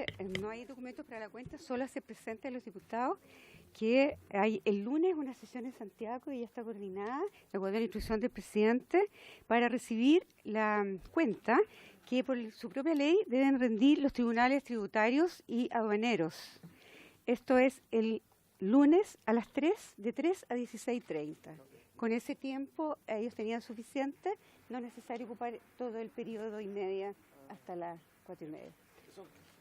que no hay documentos para la cuenta, solo se presenta a los diputados que hay el lunes una sesión en Santiago y ya está coordinada, de acuerdo a la instrucción del presidente, para recibir la cuenta que por su propia ley deben rendir los tribunales tributarios y aduaneros. Esto es el lunes a las 3, de 3 a 16:30. Con ese tiempo ellos tenían suficiente, no es necesario ocupar todo el periodo y media hasta las 4:30.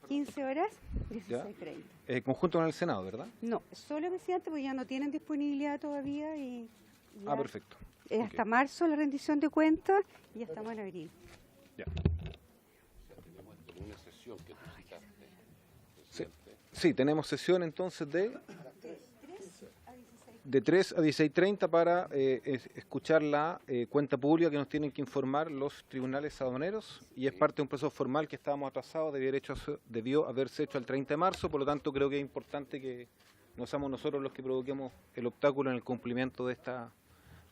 15 horas, 16:30. Conjunto con el Senado, ¿verdad? No, solo el presidente, porque ya no tienen disponibilidad todavía. Perfecto. Es hasta marzo la rendición de cuentas y ya estamos en abril. Ya. Sí, tenemos sesión entonces de 3 a 16:30 para escuchar la cuenta pública que nos tienen que informar los tribunales aduaneros, y es parte de un proceso formal que estábamos atrasados, debió haberse hecho el 30 de marzo, por lo tanto creo que es importante que no seamos nosotros los que provoquemos el obstáculo en el cumplimiento de esta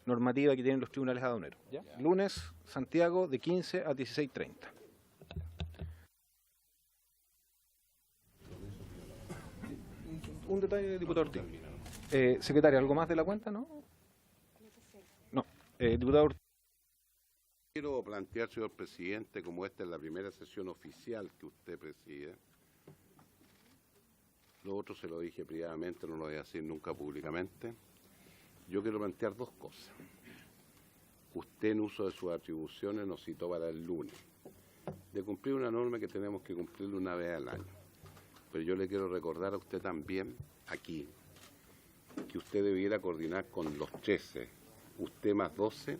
normativa que tienen los tribunales aduaneros. ¿Ya? Lunes, Santiago, de 15 a 16:30. Un detalle, diputado Ortiz. Secretaria, ¿algo más de la cuenta, no? No. Diputado Ortiz. Quiero plantear, señor presidente, como esta es la primera sesión oficial que usted preside, lo otro se lo dije privadamente, no lo voy a decir nunca públicamente, yo quiero plantear dos cosas. Usted, en uso de sus atribuciones, nos citó para el lunes, de cumplir una norma que tenemos que cumplir una vez al año. Pero yo le quiero recordar a usted también, aquí, que usted debiera coordinar con los 13, usted más 12,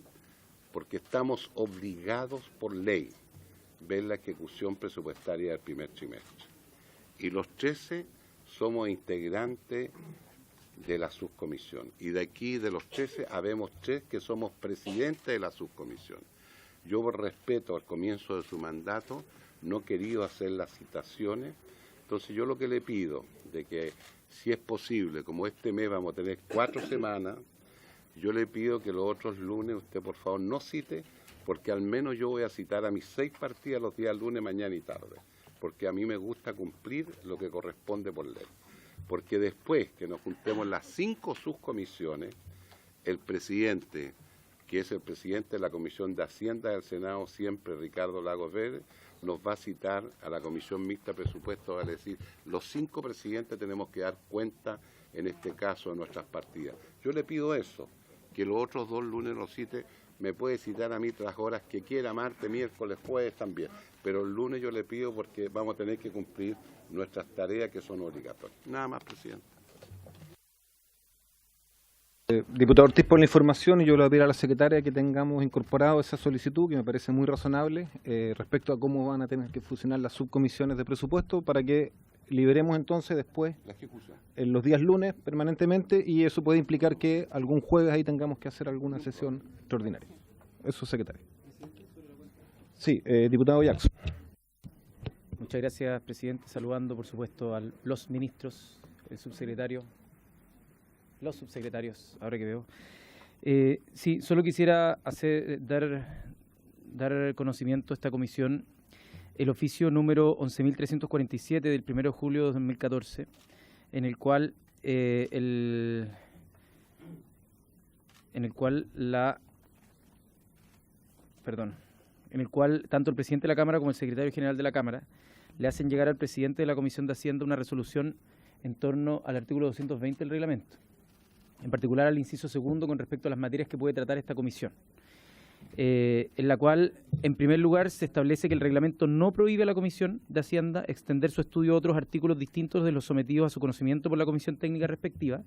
porque estamos obligados por ley a ver la ejecución presupuestaria del primer trimestre. Y los 13 somos integrantes de la subcomisión. Y de aquí, de los 13, habemos 3 que somos presidentes de la subcomisión. Yo, por respeto al comienzo de su mandato, no he querido hacer las citaciones. Entonces yo lo que le pido, de que si es posible, como este mes vamos a tener 4 semanas, yo le pido que los otros lunes usted por favor no cite, porque al menos yo voy a citar a mis 6 partidas los días lunes, mañana y tarde, porque a mí me gusta cumplir lo que corresponde por ley. Porque después que nos juntemos las 5 subcomisiones, el presidente, que es el presidente de la Comisión de Hacienda del Senado, siempre Ricardo Lagos Vélez, nos va a citar a la Comisión Mixta de Presupuestos, va a decir, los 5 presidentes tenemos que dar cuenta, en este caso, de nuestras partidas. Yo le pido eso, que los otros 2 lunes los cite, me puede citar a mí las horas que quiera, martes, miércoles, jueves también, pero el lunes yo le pido porque vamos a tener que cumplir nuestras tareas que son obligatorias. Nada más, presidente. Diputado Ortiz, por la información, y yo le voy a pedir a la secretaria que tengamos incorporado esa solicitud, que me parece muy razonable, respecto a cómo van a tener que funcionar las subcomisiones de presupuesto, para que liberemos entonces después en los días lunes permanentemente, y eso puede implicar que algún jueves ahí tengamos que hacer alguna sesión extraordinaria. Eso, secretaria. Sí, diputado Jackson. Muchas gracias, presidente. Saludando, por supuesto, a los ministros, el subsecretario, los subsecretarios, ahora que veo. Sí, solo quisiera dar conocimiento a esta comisión el oficio número 11.347 del 1 de julio de 2014, en el cual tanto el presidente de la Cámara como el secretario general de la Cámara le hacen llegar al presidente de la Comisión de Hacienda una resolución en torno al artículo 220 del reglamento, en particular al inciso segundo con respecto a las materias que puede tratar esta comisión, en la cual, en primer lugar, se establece que el reglamento no prohíbe a la Comisión de Hacienda extender su estudio a otros artículos distintos de los sometidos a su conocimiento por la Comisión Técnica respectiva,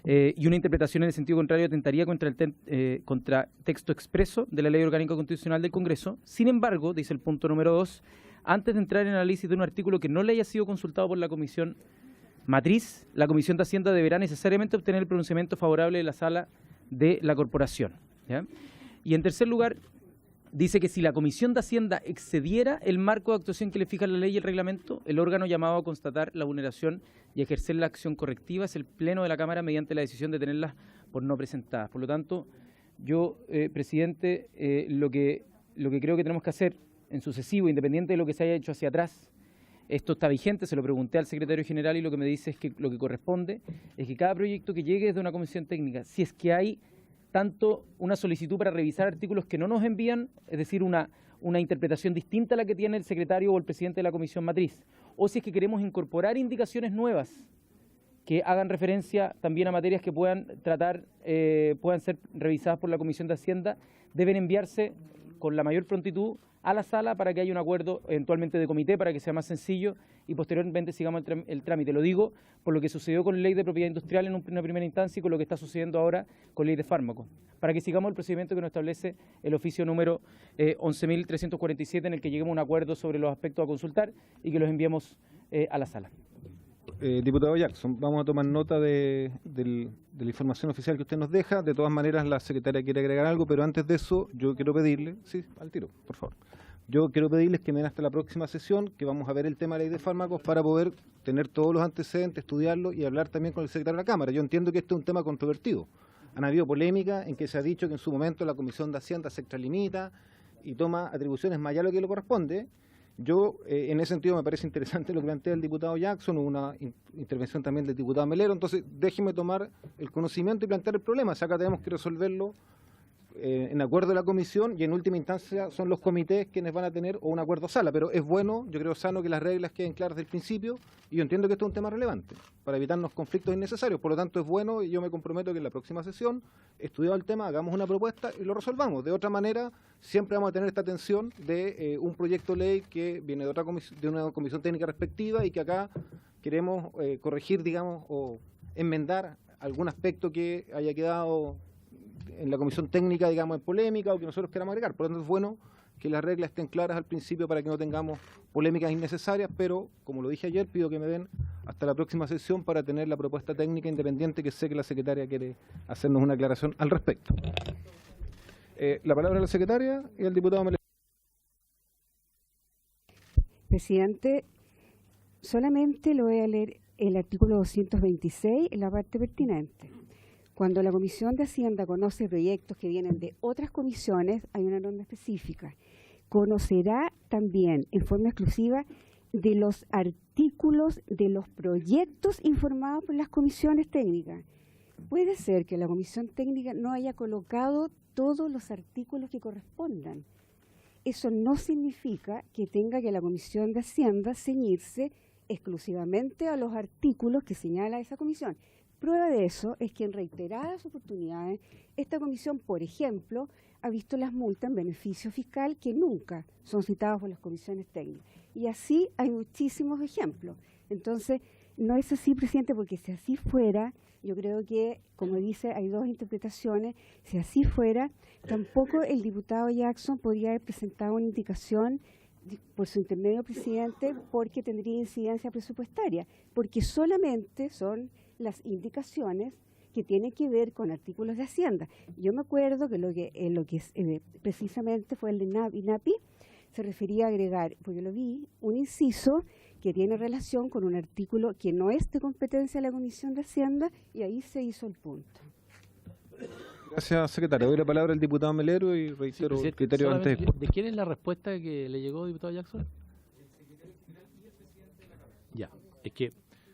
y una interpretación en el sentido contrario atentaría contra texto expreso de la Ley Orgánica Constitucional del Congreso. Sin embargo, dice el punto número 2, antes de entrar en el análisis de un artículo que no le haya sido consultado por la Comisión Matriz, la Comisión de Hacienda deberá necesariamente obtener el pronunciamiento favorable de la Sala de la Corporación, ¿ya? Y en tercer lugar, dice que si la Comisión de Hacienda excediera el marco de actuación que le fija la ley y el reglamento, el órgano llamado a constatar la vulneración y ejercer la acción correctiva es el Pleno de la Cámara mediante la decisión de tenerlas por no presentadas. Por lo tanto, yo, presidente, lo que creo que tenemos que hacer en sucesivo, independiente de lo que se haya hecho hacia atrás, Esto está vigente, se lo pregunté al secretario general y lo que me dice es que lo que corresponde es que cada proyecto que llegue desde una comisión técnica, si es que hay tanto una solicitud para revisar artículos que no nos envían, es decir, una interpretación distinta a la que tiene el secretario o el presidente de la comisión matriz, o si es que queremos incorporar indicaciones nuevas que hagan referencia también a materias que puedan ser revisadas por la Comisión de Hacienda, deben enviarse con la mayor prontitud a la sala para que haya un acuerdo eventualmente de comité para que sea más sencillo y posteriormente sigamos el trámite. Lo digo por lo que sucedió con la Ley de Propiedad Industrial en una primera instancia y con lo que está sucediendo ahora con la Ley de Fármacos, para que sigamos el procedimiento que nos establece el oficio número 11.347 en el que lleguemos a un acuerdo sobre los aspectos a consultar y que los enviemos a la sala. Diputado Jackson, vamos a tomar nota de la información oficial que usted nos deja. De todas maneras, la secretaria quiere agregar algo, pero antes de eso, yo quiero pedirle, sí, al tiro, por favor. Yo quiero pedirles que me den hasta la próxima sesión, que vamos a ver el tema de la ley de fármacos para poder tener todos los antecedentes, estudiarlo y hablar también con el secretario de la Cámara. Yo entiendo que este es un tema controvertido. Han habido polémicas en que se ha dicho que en su momento la Comisión de Hacienda se extralimita y toma atribuciones más allá de lo que le corresponde. Yo, en ese sentido, me parece interesante lo que plantea el diputado Jackson, una intervención también del diputado Melero, entonces déjeme tomar el conocimiento y plantear el problema. O sea, acá tenemos que resolverlo en acuerdo de la comisión y en última instancia son los comités quienes van a tener o un acuerdo sala, pero es bueno, yo creo sano que las reglas queden claras desde el principio y yo entiendo que esto es un tema relevante para evitarnos conflictos innecesarios, por lo tanto es bueno y yo me comprometo que en la próxima sesión, estudiado el tema, hagamos una propuesta y lo resolvamos. De otra manera, siempre vamos a tener esta tensión de un proyecto de ley que viene de una comisión técnica respectiva y que acá queremos corregir, digamos, o enmendar algún aspecto que haya quedado en la comisión técnica, digamos, en polémica o que nosotros queramos agregar. Por lo tanto, es bueno que las reglas estén claras al principio para que no tengamos polémicas innecesarias, pero, como lo dije ayer, pido que me den hasta la próxima sesión para tener la propuesta técnica independiente, que sé que la secretaria quiere hacernos una aclaración al respecto. La palabra a la secretaria y al diputado Melero. Presidente, solamente le voy a leer el artículo 226 en la parte pertinente. Cuando la Comisión de Hacienda conoce proyectos que vienen de otras comisiones, hay una norma específica. Conocerá también en forma exclusiva de los artículos de los proyectos informados por las comisiones técnicas. Puede ser que la comisión técnica no haya colocado todos los artículos que correspondan. Eso no significa que tenga que la Comisión de Hacienda ceñirse exclusivamente a los artículos que señala esa comisión. Prueba de eso es que en reiteradas oportunidades esta comisión, por ejemplo, ha visto las multas en beneficio fiscal que nunca son citadas por las comisiones técnicas. Y así hay muchísimos ejemplos. Entonces, no es así, presidente, porque si así fuera, yo creo que, como dice, hay dos interpretaciones, si así fuera, tampoco el diputado Jackson podría haber presentado una indicación por su intermedio, presidente, porque tendría incidencia presupuestaria, porque solamente son las indicaciones que tienen que ver con artículos de Hacienda. Yo me acuerdo que lo que precisamente fue el de INAPI, se refería a agregar, porque lo vi, un inciso que tiene relación con un artículo que no es de competencia de la Comisión de Hacienda, y ahí se hizo el punto. Gracias, secretario. Doy la palabra al diputado Melero y reitero el criterio antes. ¿De quién es la respuesta que le llegó, diputado Jackson? Ya, es que,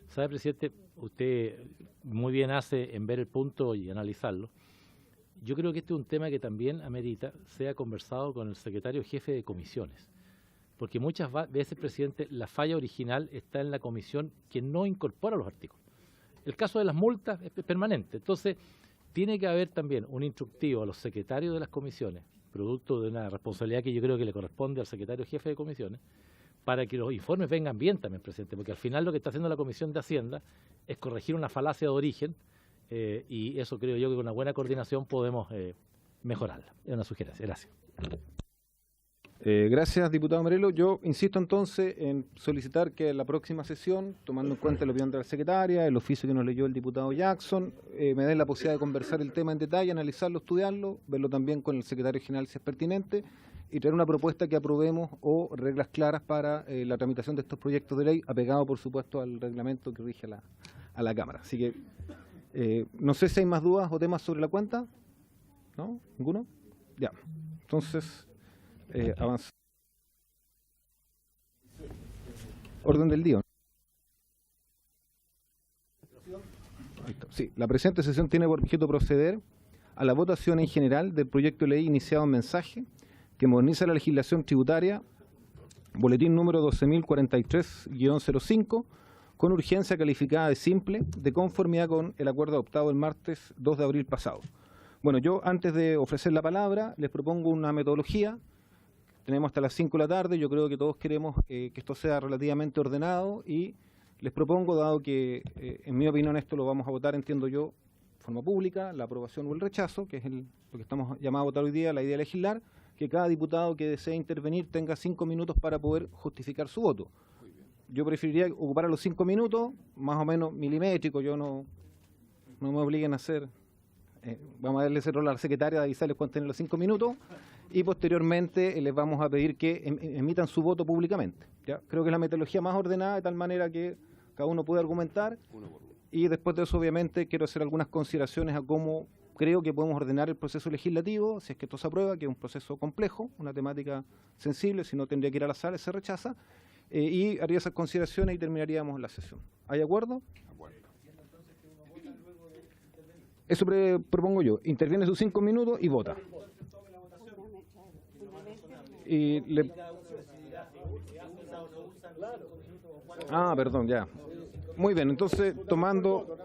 ¿sabe, presidente? Usted muy bien hace en ver el punto y analizarlo. Yo creo que este es un tema que también amerita sea conversado con el secretario jefe de comisiones, porque muchas veces, presidente, la falla original está en la comisión que no incorpora los artículos. El caso de las multas es permanente, entonces tiene que haber también un instructivo a los secretarios de las comisiones, producto de una responsabilidad que yo creo que le corresponde al secretario jefe de comisiones, para que los informes vengan bien también, presidente, porque al final lo que está haciendo la Comisión de Hacienda es corregir una falacia de origen y eso creo yo que con una buena coordinación podemos mejorarla. Es una sugerencia. Gracias. Gracias, diputado Melero. Yo insisto entonces en solicitar que en la próxima sesión, tomando en cuenta la opinión de la secretaria, el oficio que nos leyó el diputado Jackson, me den la posibilidad de conversar el tema en detalle, analizarlo, estudiarlo, verlo también con el secretario general si es pertinente, y traer una propuesta que aprobemos o reglas claras para la tramitación de estos proyectos de ley, apegado por supuesto al reglamento que rige a la Cámara. Así que no sé si hay más dudas o temas sobre la cuenta. ¿No? ¿Ninguno? Ya. Entonces, avanzamos. Orden del día. Sí, la presente sesión tiene por objeto proceder a la votación en general del proyecto de ley iniciado en mensaje que moderniza la legislación tributaria, boletín número 12.043-05, con urgencia calificada de simple, de conformidad con el acuerdo adoptado el martes 2 de abril pasado. Bueno, yo antes de ofrecer la palabra les propongo una metodología. Tenemos hasta las 5 de la tarde, yo creo que todos queremos que esto sea relativamente ordenado y les propongo, dado que en mi opinión esto lo vamos a votar, entiendo yo, de forma pública, la aprobación o el rechazo, que es lo que estamos llamados a votar hoy día, la idea de legislar, que cada diputado que desee intervenir tenga 5 minutos para poder justificar su voto. Yo preferiría ocupar los 5 minutos, más o menos milimétrico, yo no me obliguen a hacer, vamos a darle ese rol a la secretaria de avisarles cuándo tienen los 5 minutos, y posteriormente les vamos a pedir que emitan su voto públicamente. ¿Ya? Creo que es la metodología más ordenada, de tal manera que cada uno puede argumentar, y después de eso obviamente quiero hacer algunas consideraciones a cómo creo que podemos ordenar el proceso legislativo, si es que esto se aprueba, que es un proceso complejo, una temática sensible, si no tendría que ir a la sala, se rechaza, y haría esas consideraciones y terminaríamos la sesión. ¿Hay acuerdo? Eso propongo yo. Interviene sus 5 minutos y vota. Perdón, ya. Muy bien, entonces tomando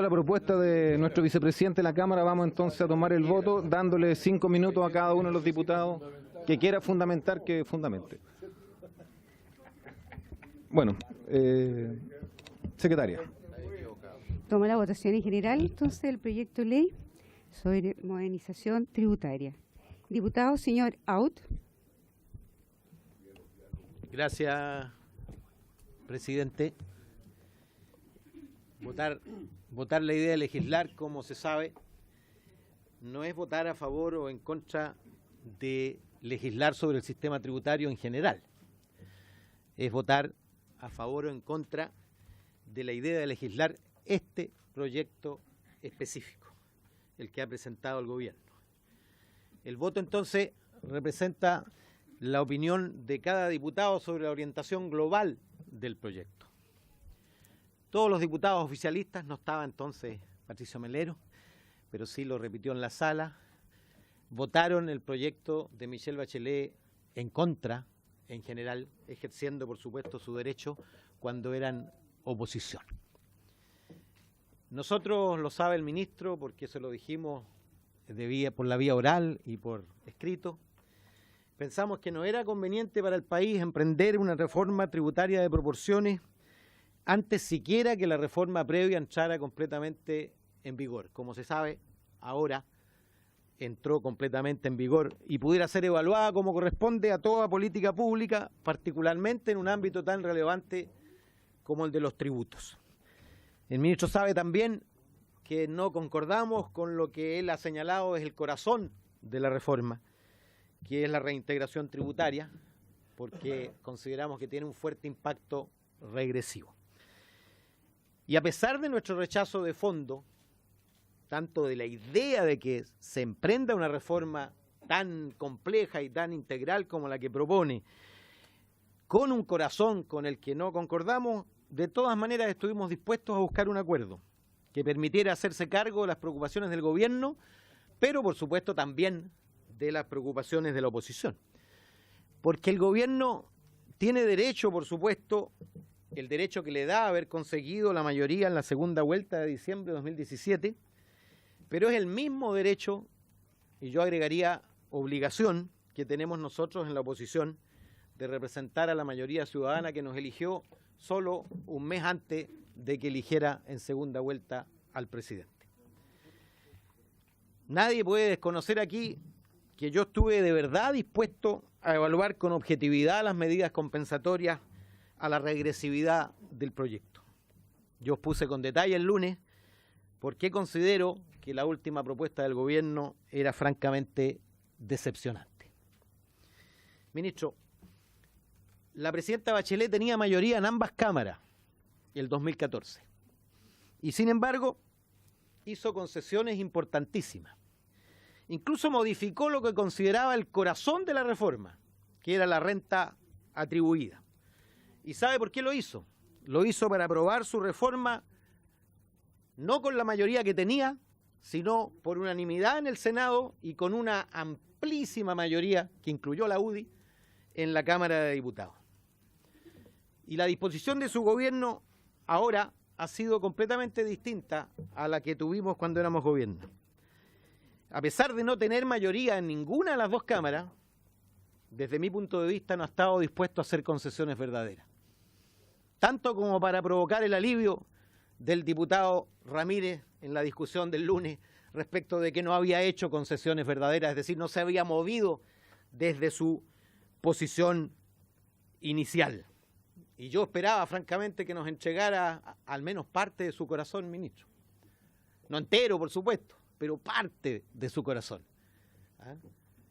la propuesta de nuestro vicepresidente de la Cámara, vamos entonces a tomar el voto, dándole 5 minutos a cada uno de los diputados que quiera fundamentar, que fundamente. Bueno, secretaria. Toma la votación en general, entonces, el proyecto de ley sobre modernización tributaria. Diputado, señor Out. Gracias, presidente. Votar la idea de legislar, como se sabe, no es votar a favor o en contra de legislar sobre el sistema tributario en general. Es votar a favor o en contra de la idea de legislar este proyecto específico, el que ha presentado el gobierno. El voto entonces representa la opinión de cada diputado sobre la orientación global del proyecto. Todos los diputados oficialistas, no estaba entonces Patricio Melero, pero sí lo repitió en la sala, votaron el proyecto de Michelle Bachelet en contra, en general, ejerciendo por supuesto su derecho cuando eran oposición. Nosotros, lo sabe el ministro, porque se lo dijimos por la vía oral y por escrito, pensamos que no era conveniente para el país emprender una reforma tributaria de proporciones antes siquiera que la reforma previa entrara completamente en vigor. Como se sabe, ahora entró completamente en vigor y pudiera ser evaluada como corresponde a toda política pública, particularmente en un ámbito tan relevante como el de los tributos. El ministro sabe también que no concordamos con lo que él ha señalado es el corazón de la reforma, que es la reintegración tributaria, porque consideramos que tiene un fuerte impacto regresivo. Y a pesar de nuestro rechazo de fondo, tanto de la idea de que se emprenda una reforma tan compleja y tan integral como la que propone, con un corazón con el que no concordamos, de todas maneras estuvimos dispuestos a buscar un acuerdo que permitiera hacerse cargo de las preocupaciones del gobierno, pero por supuesto también de las preocupaciones de la oposición. Porque el gobierno tiene derecho, por supuesto, el derecho que le da a haber conseguido la mayoría en la segunda vuelta de diciembre de 2017, pero es el mismo derecho, y yo agregaría obligación, que tenemos nosotros en la oposición de representar a la mayoría ciudadana que nos eligió solo un mes antes de que eligiera en segunda vuelta al presidente. Nadie puede desconocer aquí que yo estuve de verdad dispuesto a evaluar con objetividad las medidas compensatorias a la regresividad del proyecto. Yo puse con detalle el lunes por qué considero que la última propuesta del gobierno era francamente decepcionante. Ministro, la presidenta Bachelet tenía mayoría en ambas cámaras el 2014 y sin embargo hizo concesiones importantísimas. Incluso modificó lo que consideraba el corazón de la reforma, que era la renta atribuida. ¿Y sabe por qué lo hizo? Lo hizo para aprobar su reforma no con la mayoría que tenía, sino por unanimidad en el Senado y con una amplísima mayoría, que incluyó la UDI, en la Cámara de Diputados. Y la disposición de su gobierno ahora ha sido completamente distinta a la que tuvimos cuando éramos gobierno. A pesar de no tener mayoría en ninguna de las dos cámaras, desde mi punto de vista no ha estado dispuesto a hacer concesiones verdaderas. Tanto como para provocar el alivio del diputado Ramírez en la discusión del lunes respecto de que no había hecho concesiones verdaderas, es decir, no se había movido desde su posición inicial. Y yo esperaba, francamente, que nos entregara al menos parte de su corazón, ministro. No entero, por supuesto, pero parte de su corazón. ¿Ah?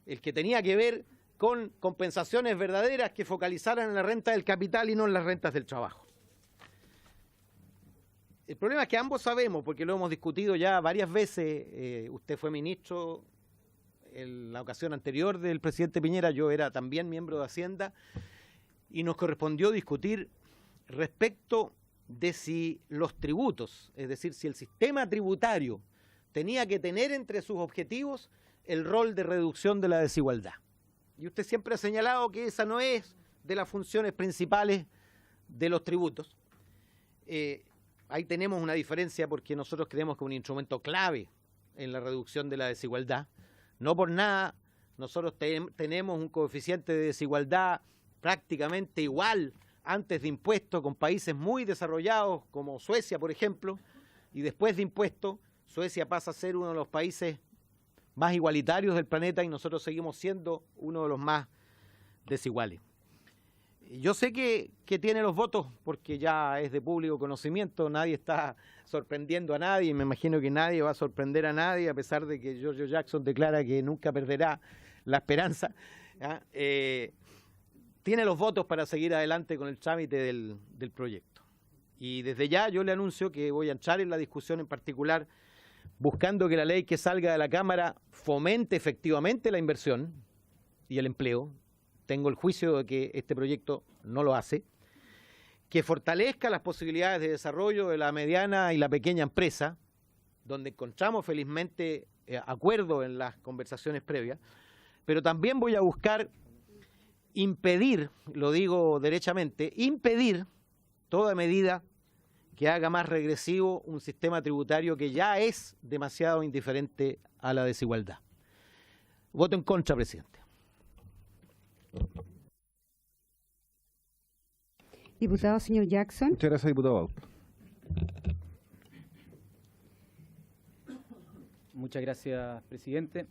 El que tenía que ver con compensaciones verdaderas que focalizaran en la renta del capital y no en las rentas del trabajo. El problema es que ambos sabemos, porque lo hemos discutido ya varias veces, usted fue ministro en la ocasión anterior del presidente Piñera, yo era también miembro de Hacienda, y nos correspondió discutir respecto de si los tributos, es decir, si el sistema tributario tenía que tener entre sus objetivos el rol de reducción de la desigualdad. Y usted siempre ha señalado que esa no es de las funciones principales de los tributos. Ahí tenemos una diferencia porque nosotros creemos que es un instrumento clave en la reducción de la desigualdad. No por nada, nosotros tenemos un coeficiente de desigualdad prácticamente igual antes de impuestos con países muy desarrollados como Suecia, por ejemplo, y después de impuestos, Suecia pasa a ser uno de los países más igualitarios del planeta y nosotros seguimos siendo uno de los más desiguales. Yo sé que tiene los votos porque ya es de público conocimiento, nadie está sorprendiendo a nadie, y me imagino que nadie va a sorprender a nadie, a pesar de que Giorgio Jackson declara que nunca perderá la esperanza. Tiene los votos para seguir adelante con el trámite del proyecto. Y desde ya yo le anuncio que voy a entrar en la discusión en particular buscando que la ley que salga de la Cámara fomente efectivamente la inversión y el empleo. Tengo el juicio de que este proyecto no lo hace, que fortalezca las posibilidades de desarrollo de la mediana y la pequeña empresa, donde encontramos felizmente acuerdo en las conversaciones previas, pero también voy a buscar impedir, lo digo derechamente, impedir toda medida que haga más regresivo un sistema tributario que ya es demasiado indiferente a la desigualdad. Voto en contra, presidente. Diputado, señor Jackson. Muchas gracias, diputado Baut. Muchas gracias, presidente.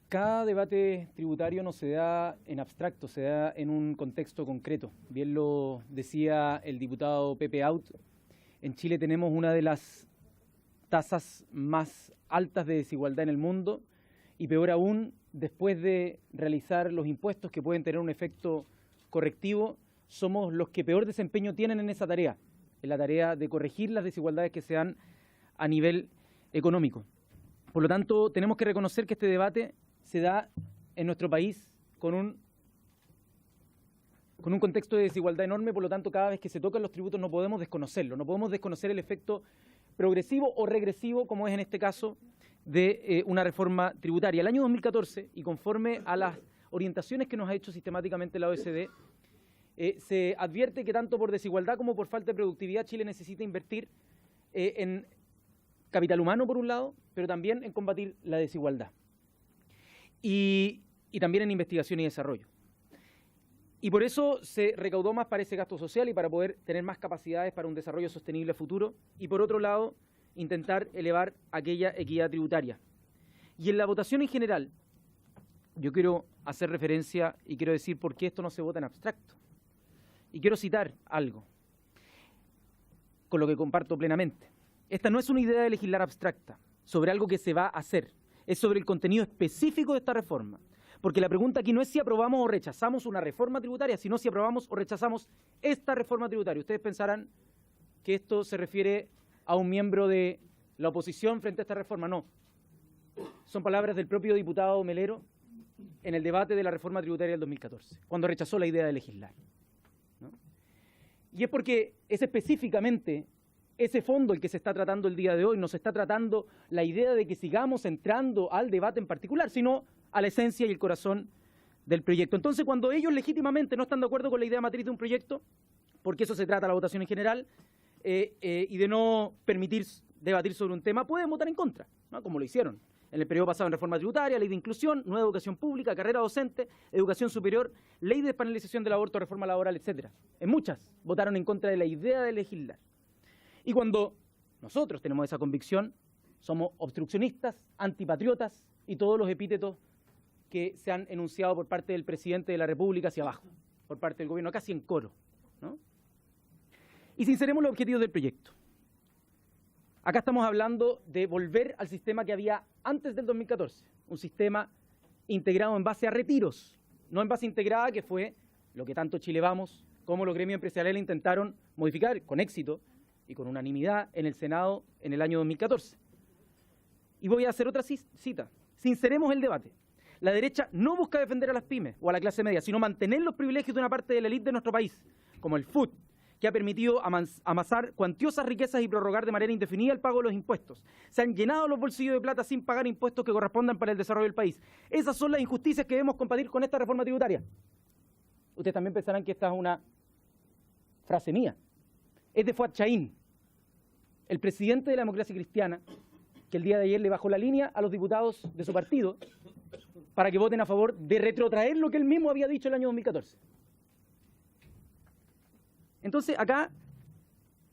Cada debate tributario no se da en abstracto, se da en un contexto concreto. Bien lo decía el diputado Pepe Out, en Chile tenemos una de las tasas más altas de desigualdad en el mundo y peor aún, después de realizar los impuestos que pueden tener un efecto correctivo, somos los que peor desempeño tienen en esa tarea, en la tarea de corregir las desigualdades que se dan a nivel económico. Por lo tanto, tenemos que reconocer que este debate se da en nuestro país con un contexto de desigualdad enorme, por lo tanto, cada vez que se tocan los tributos no podemos desconocerlo, no podemos desconocer el efecto progresivo o regresivo, como es en este caso, de una reforma tributaria. El año 2014, y conforme a las orientaciones que nos ha hecho sistemáticamente la OECD, se advierte que tanto por desigualdad como por falta de productividad Chile necesita invertir en capital humano, por un lado, pero también en combatir la desigualdad. Y también en investigación y desarrollo. Y por eso se recaudó más para ese gasto social y para poder tener más capacidades para un desarrollo sostenible futuro. Y por otro lado, intentar elevar aquella equidad tributaria. Y en la votación en general, yo quiero hacer referencia y quiero decir por qué esto no se vota en abstracto. Y quiero citar algo, con lo que comparto plenamente. Esta no es una idea de legislar abstracta sobre algo que se va a hacer. Es sobre el contenido específico de esta reforma. Porque la pregunta aquí no es si aprobamos o rechazamos una reforma tributaria, sino si aprobamos o rechazamos esta reforma tributaria. Ustedes pensarán que esto se refiere a un miembro de la oposición frente a esta reforma. No. Son palabras del propio diputado Melero en el debate de la reforma tributaria del 2014, cuando rechazó la idea de legislar. Y es porque es específicamente ese fondo el que se está tratando el día de hoy. No se está tratando la idea de que sigamos entrando al debate en particular, sino a la esencia y el corazón del proyecto. Entonces, cuando ellos legítimamente no están de acuerdo con la idea matriz de un proyecto, porque eso se trata la votación en general, y de no permitir debatir sobre un tema, pueden votar en contra, ¿no? Como lo hicieron en el periodo pasado en reforma tributaria, ley de inclusión, nueva educación pública, carrera docente, educación superior, ley de despenalización del aborto, reforma laboral, etcétera. En muchas votaron en contra de la idea de legislar. Y cuando nosotros tenemos esa convicción, somos obstruccionistas, antipatriotas y todos los epítetos que se han enunciado por parte del presidente de la República hacia abajo, por parte del gobierno, casi en coro, ¿no? Y sinceremos los objetivos del proyecto. Acá estamos hablando de volver al sistema que había antes del 2014, un sistema integrado en base a retiros, no en base integrada, que fue lo que tanto Chile Vamos como los gremios empresariales intentaron modificar con éxito y con unanimidad en el Senado en el año 2014. Y voy a hacer otra cita. Sinceremos el debate. La derecha no busca defender a las pymes o a la clase media, sino mantener los privilegios de una parte de la élite de nuestro país, como el FUT, que ha permitido amasar cuantiosas riquezas y prorrogar de manera indefinida el pago de los impuestos. Se han llenado los bolsillos de plata sin pagar impuestos que correspondan para el desarrollo del país. Esas son las injusticias que debemos combatir con esta reforma tributaria. Ustedes también pensarán que esta es una frase mía. Es de Fuad Chaín, el presidente de la Democracia Cristiana, que el día de ayer le bajó la línea a los diputados de su partido para que voten a favor de retrotraer lo que él mismo había dicho el año 2014. Entonces, acá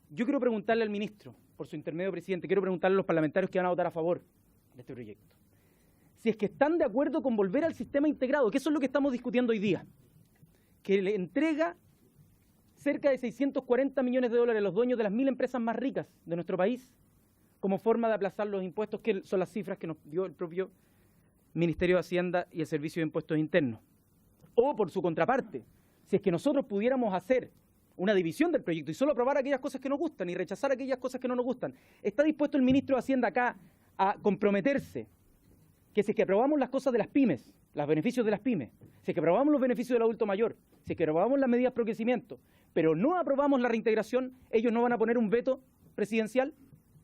yo quiero preguntarle al ministro, por su intermedio presidente, quiero preguntarle a los parlamentarios que van a votar a favor de este proyecto, si es que están de acuerdo con volver al sistema integrado, que eso es lo que estamos discutiendo hoy día, que le entrega cerca de 640 millones de dólares a los dueños de las 1000 empresas más ricas de nuestro país, como forma de aplazar los impuestos, que son las cifras que nos dio el propio Ministerio de Hacienda y el Servicio de Impuestos Internos. O, por su contraparte, si es que nosotros pudiéramos hacer una división del proyecto y solo aprobar aquellas cosas que nos gustan y rechazar aquellas cosas que no nos gustan, ¿está dispuesto el ministro de Hacienda acá a comprometerse que si es que aprobamos las cosas de las pymes, los beneficios de las pymes, si es que aprobamos los beneficios del adulto mayor, si es que aprobamos las medidas pro crecimiento, pero no aprobamos la reintegración, ellos no van a poner un veto presidencial?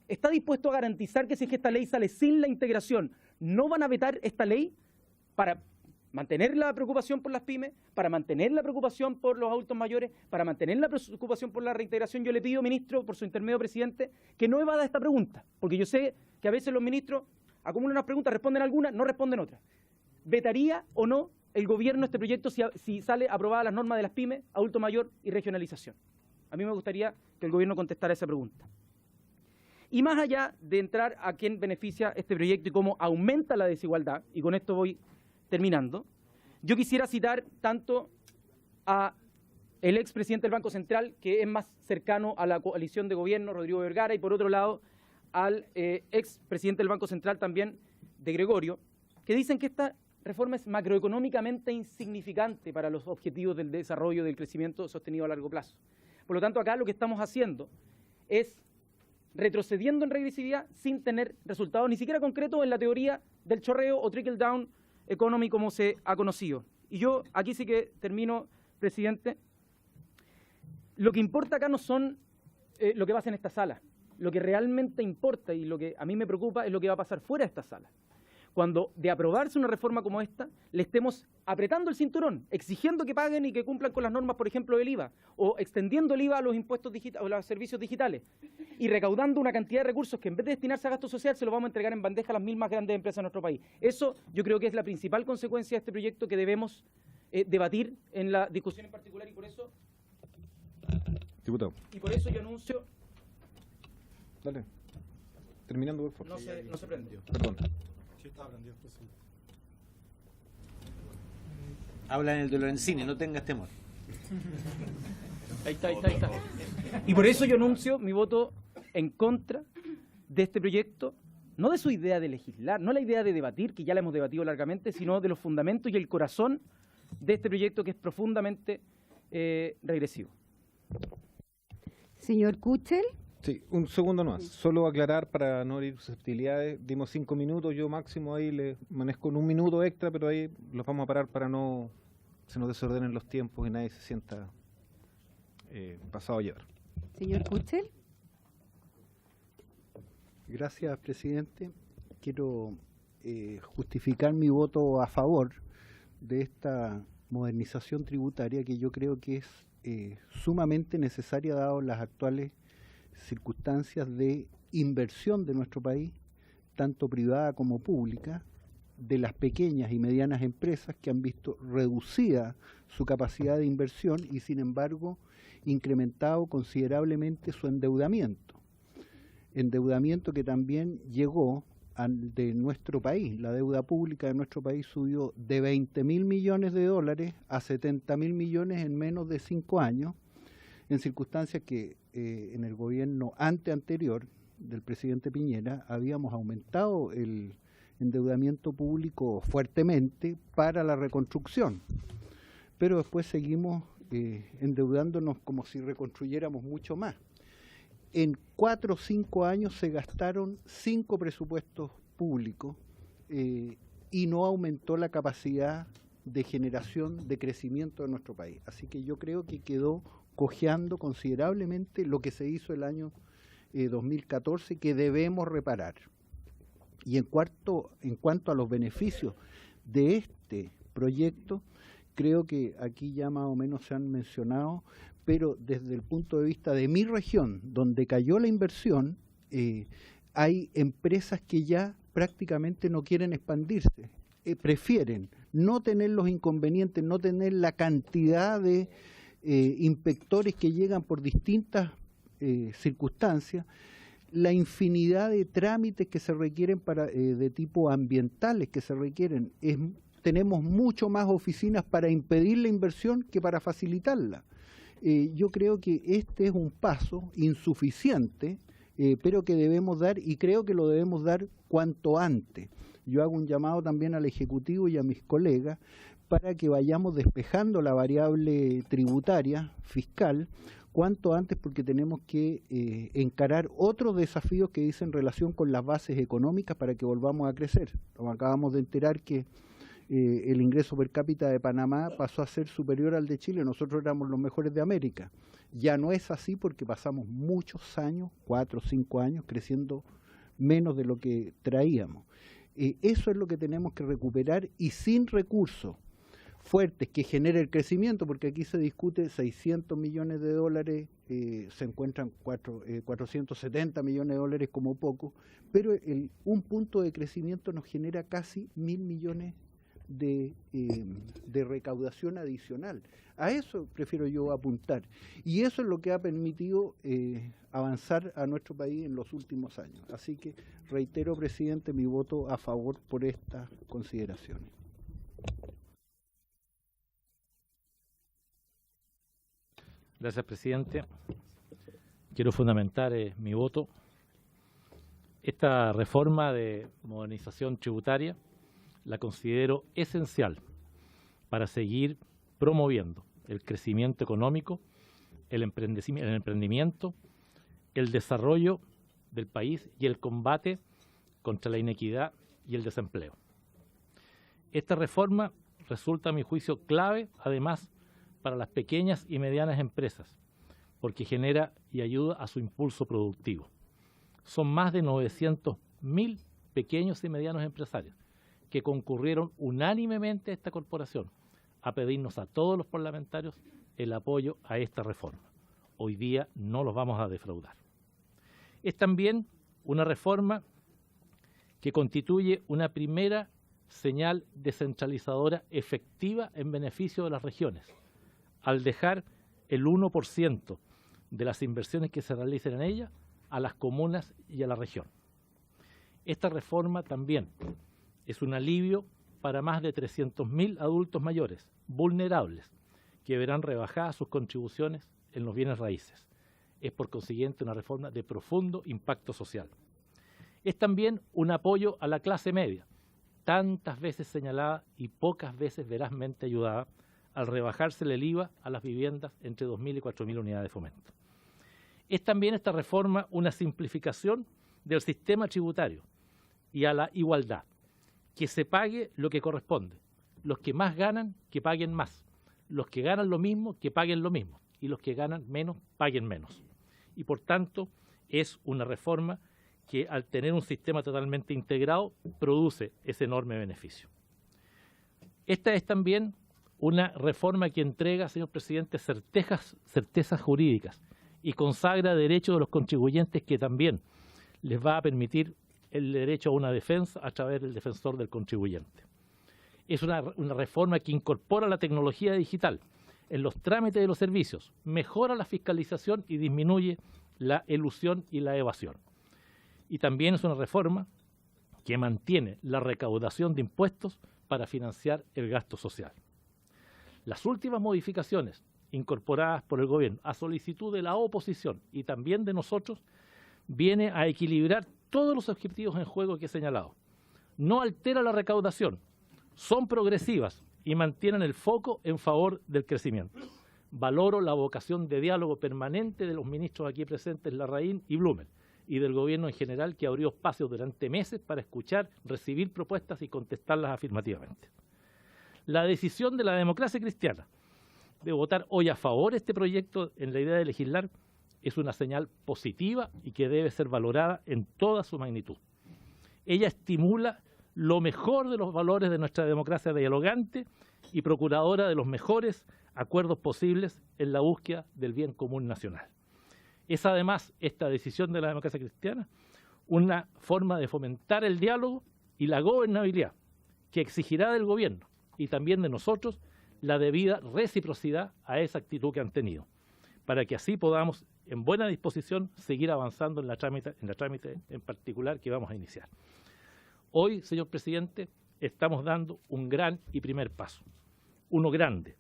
¿Está dispuesto a garantizar que si es que esta ley sale sin la integración, no van a vetar esta ley para mantener la preocupación por las pymes, para mantener la preocupación por los adultos mayores, para mantener la preocupación por la reintegración? Yo le pido, ministro, por su intermedio presidente, que no evada esta pregunta, porque yo sé que a veces los ministros acumulan unas preguntas, responden algunas, no responden otras. ¿Vetaría o no el gobierno este proyecto si sale aprobada las normas de las pymes, adulto mayor y regionalización? A mí me gustaría que el gobierno contestara esa pregunta. Y más allá de entrar a quién beneficia este proyecto y cómo aumenta la desigualdad, y con esto voy terminando, yo quisiera citar tanto a el expresidente del Banco Central, que es más cercano a la coalición de gobierno, Rodrigo Vergara, y por otro lado al expresidente del Banco Central también, de Gregorio, que dicen que esta reforma es macroeconómicamente insignificante para los objetivos del desarrollo del crecimiento sostenido a largo plazo. Por lo tanto, acá lo que estamos haciendo es retrocediendo en regresividad sin tener resultados ni siquiera concretos en la teoría del chorreo o trickle down economy como se ha conocido. Y yo aquí sí que termino, presidente. Lo que importa acá no son lo que pasa en esta sala. Lo que realmente importa y lo que a mí me preocupa es lo que va a pasar fuera de esta sala. Cuando de aprobarse una reforma como esta, le estemos apretando el cinturón, exigiendo que paguen y que cumplan con las normas, por ejemplo, del IVA, o extendiendo el IVA a los impuestos digitales, o a los servicios digitales, y recaudando una cantidad de recursos que en vez de destinarse a gasto social, se lo vamos a entregar en bandeja a las 1000 más grandes empresas de nuestro país. Eso yo creo que es la principal consecuencia de este proyecto que debemos debatir en la discusión en particular, y por eso, Diputado. Yo anuncio... Dale. Terminando, por favor. No se prendió. Perdón. Habla en el de Lorenzini, no tengas temor. Ahí está. Y por eso yo anuncio mi voto en contra de este proyecto, no de su idea de legislar, no la idea de debatir, que ya la hemos debatido largamente, sino de los fundamentos y el corazón de este proyecto, que es profundamente regresivo. Señor Kuchel. Sí, un segundo más. Solo aclarar para no herir susceptibilidades. Dimos 5 minutos, yo máximo ahí le manejo en 1 minuto extra, pero ahí los vamos a parar para no se nos desordenen los tiempos y nadie se sienta pasado a llevar. Señor Kuchel. Gracias, presidente. Quiero justificar mi voto a favor de esta modernización tributaria que yo creo que es sumamente necesaria dado las actuales circunstancias de inversión de nuestro país, tanto privada como pública, de las pequeñas y medianas empresas que han visto reducida su capacidad de inversión y sin embargo incrementado considerablemente su endeudamiento que también llegó de nuestro país. La deuda pública de nuestro país subió de 20.000 millones de dólares a 70.000 millones en menos de 5 años, en circunstancias que en el gobierno anterior del presidente Piñera habíamos aumentado el endeudamiento público fuertemente para la reconstrucción, pero después seguimos endeudándonos como si reconstruyéramos mucho más. En 4 o 5 años se gastaron 5 presupuestos públicos y no aumentó la capacidad de generación de crecimiento de nuestro país. Así que yo creo que quedó cojeando considerablemente lo que se hizo el año 2014, que debemos reparar. Y en cuanto a los beneficios de este proyecto, creo que aquí ya más o menos se han mencionado, pero desde el punto de vista de mi región, donde cayó la inversión, hay empresas que ya prácticamente no quieren expandirse, prefieren no tener los inconvenientes, no tener la cantidad de inspectores que llegan por distintas circunstancias, la infinidad de trámites que se requieren de tipo ambientales que se requieren. Tenemos mucho más oficinas para impedir la inversión que para facilitarla. Yo creo que este es un paso insuficiente, pero que debemos dar, y creo que lo debemos dar cuanto antes. Yo hago un llamado también al Ejecutivo y a mis colegas para que vayamos despejando la variable tributaria, fiscal, cuanto antes, porque tenemos que encarar otros desafíos que dicen relación con las bases económicas para que volvamos a crecer. Nos acabamos de enterar que el ingreso per cápita de Panamá pasó a ser superior al de Chile. Nosotros éramos los mejores de América. Ya no es así porque pasamos muchos años, 4 o 5 años, creciendo menos de lo que traíamos. Eso es lo que tenemos que recuperar, y sin recursos fuertes que genere el crecimiento, porque aquí se discute 600 millones de dólares, se encuentran 470 millones de dólares como poco, pero un punto de crecimiento nos genera casi 1.000 millones de recaudación adicional. A eso prefiero yo apuntar, y eso es lo que ha permitido avanzar a nuestro país en los últimos años. Así que reitero, presidente, mi voto a favor por estas consideraciones. Gracias, presidente. Quiero fundamentar mi voto. Esta reforma de modernización tributaria la considero esencial para seguir promoviendo el crecimiento económico, el emprendimiento, el desarrollo del país y el combate contra la inequidad y el desempleo. Esta reforma resulta, a mi juicio, clave, además, para las pequeñas y medianas empresas, porque genera y ayuda a su impulso productivo. Son más de 900.000 pequeños y medianos empresarios que concurrieron unánimemente a esta corporación a pedirnos a todos los parlamentarios el apoyo a esta reforma. Hoy día no los vamos a defraudar. Es también una reforma que constituye una primera señal descentralizadora efectiva en beneficio de las regiones, al dejar el 1% de las inversiones que se realicen en ella a las comunas y a la región. Esta reforma también es un alivio para más de 300.000 adultos mayores vulnerables que verán rebajadas sus contribuciones en los bienes raíces. Es por consiguiente una reforma de profundo impacto social. Es también un apoyo a la clase media, tantas veces señalada y pocas veces verazmente ayudada al rebajarse el IVA a las viviendas entre 2.000 y 4.000 unidades de fomento. Es también esta reforma una simplificación del sistema tributario y a la igualdad, que se pague lo que corresponde. Los que más ganan, que paguen más. Los que ganan lo mismo, que paguen lo mismo. y los que ganan menos paguen menos. Y por tanto es una reforma que al tener un sistema totalmente integrado produce ese enorme beneficio. Esta es también una reforma que entrega, señor presidente, certezas jurídicas y consagra derechos de los contribuyentes que también les va a permitir el derecho a una defensa a través del defensor del contribuyente. Es una reforma que incorpora la tecnología digital en los trámites de los servicios, mejora la fiscalización y disminuye la elusión y la evasión. Y también es una reforma que mantiene la recaudación de impuestos para financiar el gasto social. Las últimas modificaciones incorporadas por el gobierno a solicitud de la oposición y también de nosotros viene a equilibrar todos los objetivos en juego que he señalado. No altera la recaudación, son progresivas y mantienen el foco en favor del crecimiento. Valoro la vocación de diálogo permanente de los ministros aquí presentes, Larraín y Blumel, y del gobierno en general, que abrió espacios durante meses para escuchar, recibir propuestas y contestarlas afirmativamente. La decisión de la democracia cristiana de votar hoy a favor de este proyecto en la idea de legislar es una señal positiva y que debe ser valorada en toda su magnitud. Ella estimula lo mejor de los valores de nuestra democracia dialogante y procuradora de los mejores acuerdos posibles en la búsqueda del bien común nacional. Es además esta decisión de la democracia cristiana una forma de fomentar el diálogo y la gobernabilidad que exigirá del gobierno y también de nosotros la debida reciprocidad a esa actitud que han tenido, para que así podamos, en buena disposición, seguir avanzando en la trámite en particular que vamos a iniciar. Hoy, señor presidente, estamos dando un gran y primer paso, uno grande,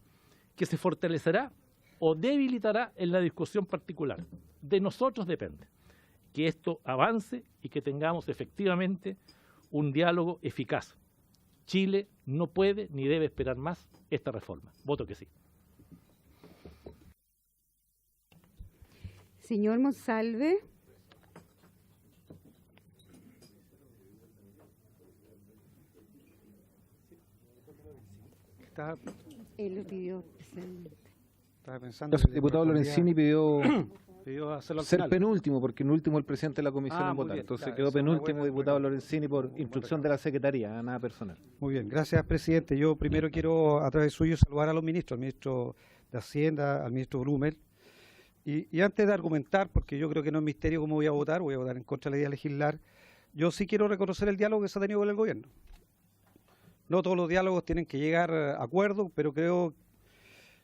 que se fortalecerá o debilitará en la discusión particular. De nosotros depende que esto avance y que tengamos efectivamente un diálogo eficaz. Chile no puede ni debe esperar más esta reforma. Voto que sí. Señor Monsalve. Él lo pidió especialmente. Estaba pensando El diputado Lorenzini pidió hacerlo al ser final. penúltimo, porque en último el presidente de la comisión en muy votar. bien, Entonces claro, quedó esa es una penúltimo buena- diputado buena- Lorenzini por instrucción de la Secretaría, nada personal. Muy bien, gracias, presidente. Yo primero quiero, a través suyo, saludar a los ministros, al ministro de Hacienda, al ministro Blumel. Y antes de argumentar, porque yo creo que no es misterio cómo voy a votar en contra de la idea de legislar, yo sí quiero reconocer el diálogo que se ha tenido con el gobierno. No todos los diálogos tienen que llegar a acuerdos, pero creo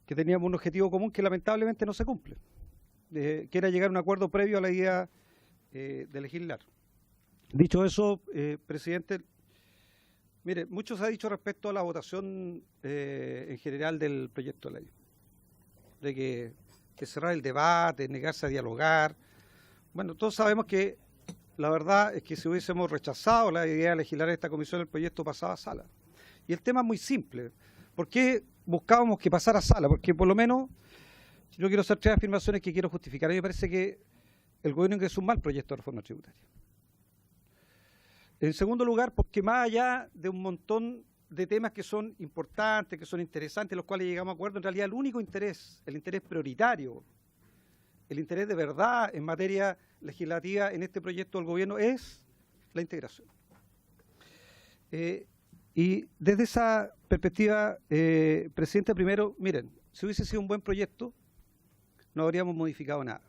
que teníamos un objetivo común que lamentablemente no se cumple, que era llegar a un acuerdo previo a la idea de legislar. Dicho eso, presidente, mire, mucho se ha dicho respecto a la votación en general del proyecto de ley, de que cerrar el debate, negarse a dialogar. Bueno, todos sabemos que la verdad es que si hubiésemos rechazado la idea de legislar esta comisión, el proyecto pasaba a sala. Y el tema es muy simple. ¿Por qué buscábamos que pasara a sala? Porque por lo menos, yo quiero hacer 3 afirmaciones que quiero justificar. A mí me parece que el gobierno ingresó un mal proyecto de reforma tributaria. En segundo lugar, porque más allá de un montón de temas que son importantes, que son interesantes, los cuales llegamos a acuerdo, en realidad el único interés, el interés prioritario, el interés de verdad en materia legislativa en este proyecto del gobierno es la integración. Y desde esa perspectiva, presidente, primero, miren, si hubiese sido un buen proyecto, no habríamos modificado nada.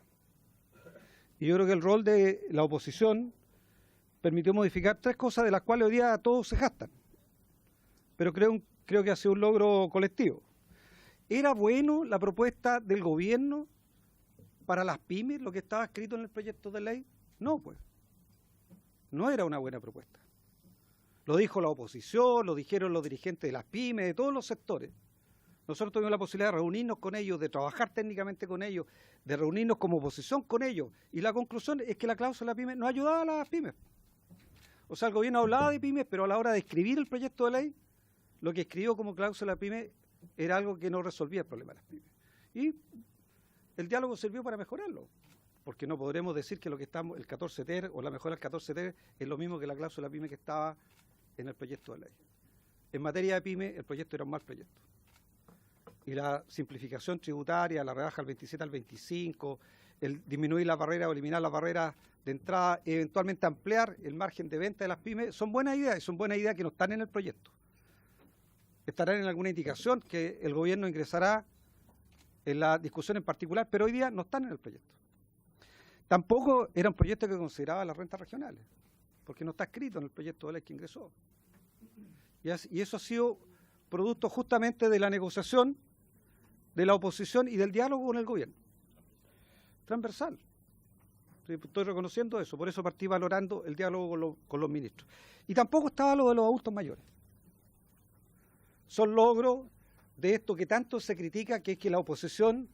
Y yo creo que el rol de la oposición permitió modificar 3 cosas de las cuales hoy día todos se jactan. Pero creo que ha sido un logro colectivo. ¿Era bueno la propuesta del gobierno para las pymes, lo que estaba escrito en el proyecto de ley? No, pues. No era una buena propuesta. Lo dijo la oposición, lo dijeron los dirigentes de las pymes, de todos los sectores. Nosotros tuvimos la posibilidad de reunirnos con ellos, de trabajar técnicamente con ellos, de reunirnos como oposición con ellos. Y la conclusión es que la cláusula pymes no ayudaba a las pymes. O sea, el gobierno hablaba de pymes, pero a la hora de escribir el proyecto de ley, lo que escribió como cláusula pyme era algo que no resolvía el problema de las pymes. Y el diálogo sirvió para mejorarlo, porque no podremos decir que lo que estamos, el 14 ter o la mejora del 14 ter es lo mismo que la cláusula pyme que estaba en el proyecto de ley. En materia de pyme, el proyecto era un mal proyecto. y la simplificación tributaria, la rebaja al 27 al 25, el disminuir la barrera o eliminar las barreras de entrada, eventualmente ampliar el margen de venta de las pymes, son buenas ideas y son buenas ideas que no están en el proyecto. Estarán en alguna indicación que el gobierno ingresará en la discusión en particular, pero hoy día no están en el proyecto. Tampoco era un proyecto que consideraba las rentas regionales, porque no está escrito en el proyecto de ley que ingresó. Y eso ha sido producto justamente de la negociación de la oposición y del diálogo con el gobierno. Transversal. Estoy reconociendo eso, por eso partí valorando el diálogo con los ministros. Y tampoco estaba lo de los adultos mayores. Son logros de esto que tanto se critica, que es que la oposición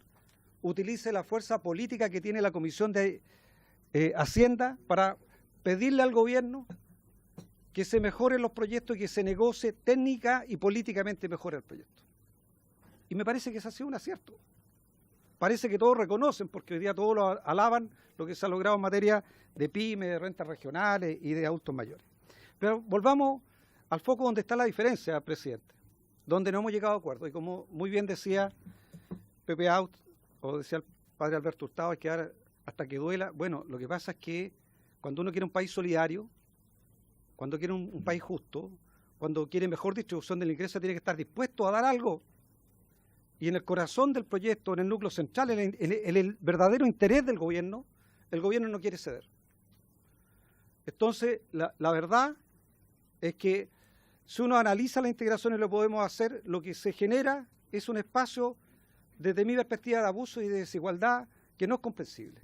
utilice la fuerza política que tiene la Comisión de Hacienda para pedirle al gobierno que se mejoren los proyectos y que se negocie técnica y políticamente mejor el proyecto. Y me parece que ese ha sido un acierto. Parece que todos reconocen, porque hoy día todos lo alaban, lo que se ha logrado en materia de pymes, de rentas regionales y de adultos mayores. Pero volvamos al foco donde está la diferencia, presidente, donde no hemos llegado a acuerdo. Y como muy bien decía Pepe Out, o decía el padre Alberto Hurtado, hay que dar hasta que duela. Bueno, lo que pasa es que cuando uno quiere un país solidario, cuando quiere un país justo, cuando quiere mejor distribución del ingreso, tiene que estar dispuesto a dar algo. Y en el corazón del proyecto, en el núcleo central, en el verdadero interés del gobierno, el gobierno no quiere ceder. Entonces, la verdad es que si uno analiza la integración y lo podemos hacer, lo que se genera es un espacio, desde mi perspectiva, de abuso y de desigualdad que no es comprensible.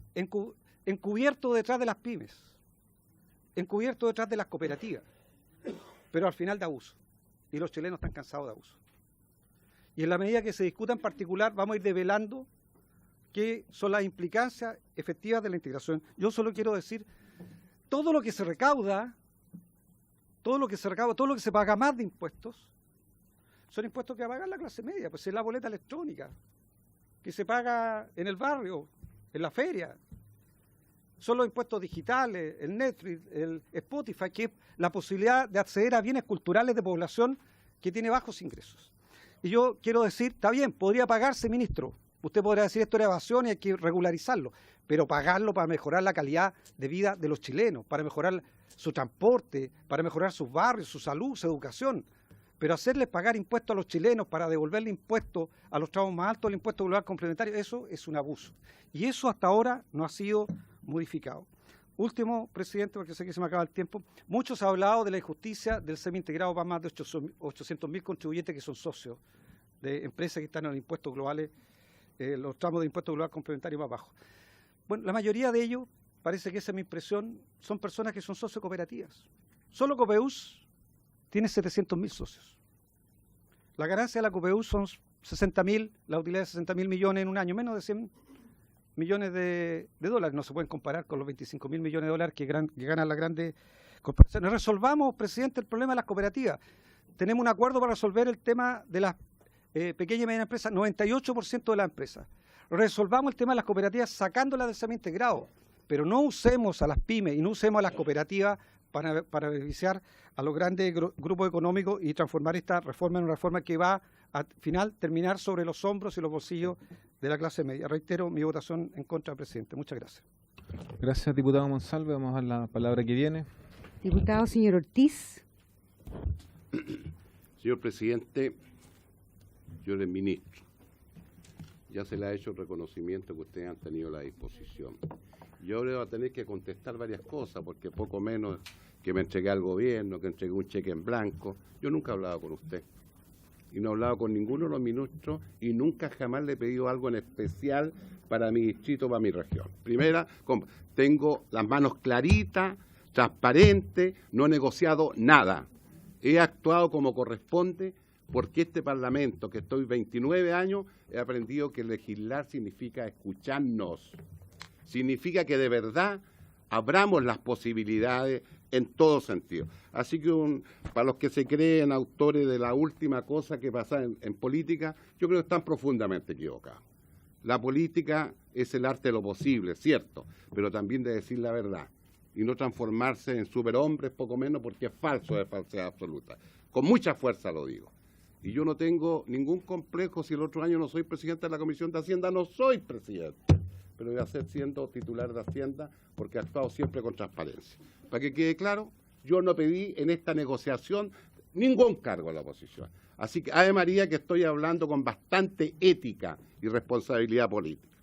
Encubierto detrás de las pymes, encubierto detrás de las cooperativas, pero al final de abuso. Y los chilenos están cansados de abuso. Y en la medida que se discuta en particular, vamos a ir develando qué son las implicancias efectivas de la integración. Yo solo quiero decir, todo lo que se recauda, todo lo que se paga más de impuestos, son impuestos que va a pagar la clase media, pues es la boleta electrónica, que se paga en el barrio, en la feria. Son los impuestos digitales, el Netflix, el Spotify, que es la posibilidad de acceder a bienes culturales de población que tiene bajos ingresos. Y yo quiero decir, está bien, podría pagarse, ministro. Usted podrá decir esto era evasión y hay que regularizarlo, pero pagarlo para mejorar la calidad de vida de los chilenos, para mejorar su transporte, para mejorar sus barrios, su salud, su educación. Pero hacerles pagar impuestos a los chilenos para devolverle impuestos a los tramos más altos, el impuesto global complementario, eso es un abuso. Y eso hasta ahora no ha sido modificado. Último, presidente, porque sé que se me acaba el tiempo. Muchos han hablado de la injusticia del semi-integrado para más de 800.000 contribuyentes que son socios de empresas que están en los impuestos globales, los tramos de impuestos global complementario más bajos. Bueno, la mayoría de ellos, parece que esa es mi impresión, son personas que son socios cooperativas. Solo Copeús tiene 700.000 socios. La ganancia de la Copeús son 60.000, la utilidad de 60.000 millones en un año, menos de 100 millones de dólares. No se pueden comparar con los 25.000 millones de dólares que ganan las grandes corporaciones. Resolvamos, presidente, el problema de las cooperativas. Tenemos un acuerdo para resolver el tema de las pequeñas y medianas empresas, 98% de las empresas. Resolvamos el tema de las cooperativas sacándolas del semi-integrado, pero no usemos a las pymes y no usemos a las cooperativas para beneficiar a los grandes grupos económicos y transformar esta reforma en una reforma que va a al final terminar sobre los hombros y los bolsillos de la clase media. Reitero mi votación en contra, presidente. Muchas gracias. Gracias, diputado Monsalve. Vamos a dar la palabra que viene. Diputado señor Ortiz. Señor presidente, señores ministros, ya se le ha hecho el reconocimiento que ustedes han tenido a la disposición. Yo ahora voy a tener que contestar varias cosas, porque poco menos que me entregué al gobierno, que entregué un cheque en blanco. Yo nunca he hablado con usted. Y no he hablado con ninguno de los ministros y nunca jamás le he pedido algo en especial para mi distrito, para mi región. Primera, tengo las manos claritas, transparentes, no he negociado nada. He actuado como corresponde porque este Parlamento, que estoy 29 años, he aprendido que legislar significa escucharnos. Significa que de verdad abramos las posibilidades en todo sentido. Así que para los que se creen autores de la última cosa que pasa en política, yo creo que están profundamente equivocados. La política es el arte de lo posible, cierto, pero también de decir la verdad y no transformarse en superhombres, poco menos, porque es falso, de falsedad absoluta. Con mucha fuerza lo digo. Y yo no tengo ningún complejo si el otro año no soy presidente de la Comisión de Hacienda, no soy presidente. Pero voy a ser siendo titular de Hacienda porque he actuado siempre con transparencia. Para que quede claro, yo no pedí en esta negociación ningún cargo a la oposición. Así que, Ave María, que estoy hablando con bastante ética y responsabilidad política.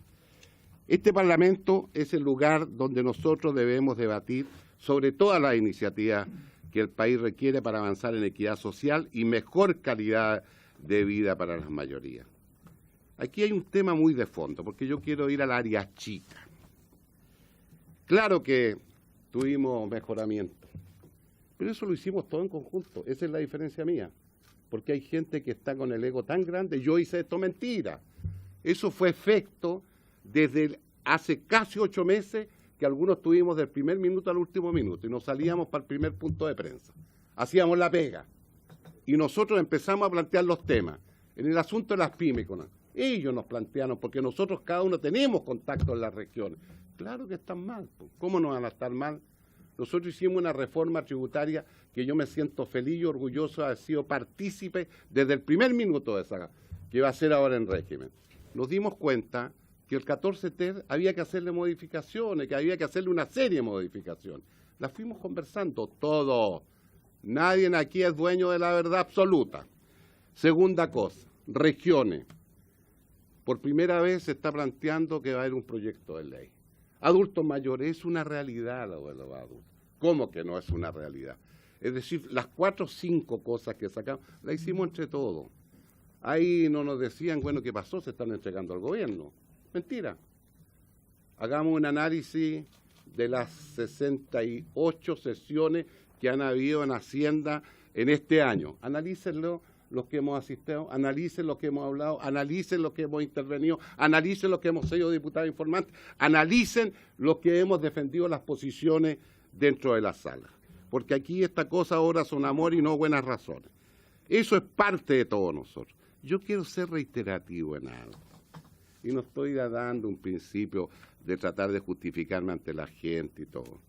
Este Parlamento es el lugar donde nosotros debemos debatir sobre todas las iniciativas que el país requiere para avanzar en equidad social y mejor calidad de vida para las mayorías. Aquí hay un tema muy de fondo, porque yo quiero ir al área chica. Claro que tuvimos mejoramiento, pero eso lo hicimos todo en conjunto. Esa es la diferencia mía, porque hay gente que está con el ego tan grande. Yo hice esto, mentira. Eso fue efecto desde hace casi 8 meses que algunos tuvimos del primer minuto al último minuto y nos salíamos para el primer punto de prensa. Hacíamos la pega y nosotros empezamos a plantear los temas. En el asunto de las pymes, ellos nos plantearon, porque nosotros cada uno tenemos contacto en las regiones. Claro que están mal, ¿cómo no van a estar mal? Nosotros hicimos una reforma tributaria que yo me siento feliz y orgulloso de haber sido partícipe desde el primer minuto de esa, que va a ser ahora en régimen. Nos dimos cuenta que el 14 ter había que hacerle modificaciones, que había que hacerle una serie de modificaciones. Las fuimos conversando todos. Nadie aquí es dueño de la verdad absoluta. Segunda cosa, regiones. Por primera vez se está planteando que va a haber un proyecto de ley. Adultos mayores, es una realidad lo de los adultos. ¿Cómo que no es una realidad? Es decir, las 4 o 5 cosas que sacamos, las hicimos entre todos. Ahí no nos decían, bueno, ¿qué pasó? Se están entregando al gobierno. Mentira. Hagamos un análisis de las 68 sesiones que han habido en Hacienda en este año. Analícenlo los que hemos asistido, analicen lo que hemos hablado, analicen lo que hemos intervenido, analicen lo que hemos sido diputados informantes, analicen lo que hemos defendido las posiciones dentro de la sala. Porque aquí esta cosa ahora son amor y no buenas razones. Eso es parte de todos nosotros. Yo quiero ser reiterativo en algo. Y no estoy dando un principio de tratar de justificarme ante la gente y todo.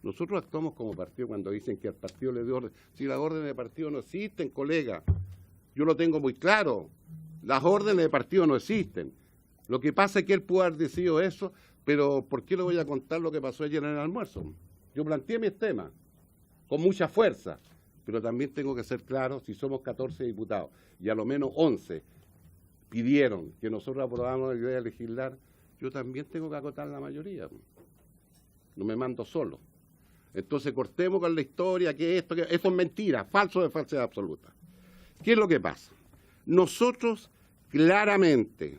Nosotros actuamos como partido cuando dicen que al partido le dio orden. Si las órdenes de partido no existen, colega, yo lo tengo muy claro. Las órdenes de partido no existen. Lo que pasa es que él pudo haber decidido eso, pero ¿por qué le voy a contar lo que pasó ayer en el almuerzo? Yo planteé mis temas con mucha fuerza, pero también tengo que ser claro, si somos 14 diputados y a lo menos 11 pidieron que nosotros aprobáramos la idea de legislar, yo también tengo que acotar la mayoría. No me mando solo. Entonces cortemos con la historia, que esto, que eso es mentira, falso de falsedad absoluta. ¿Qué es lo que pasa? Nosotros claramente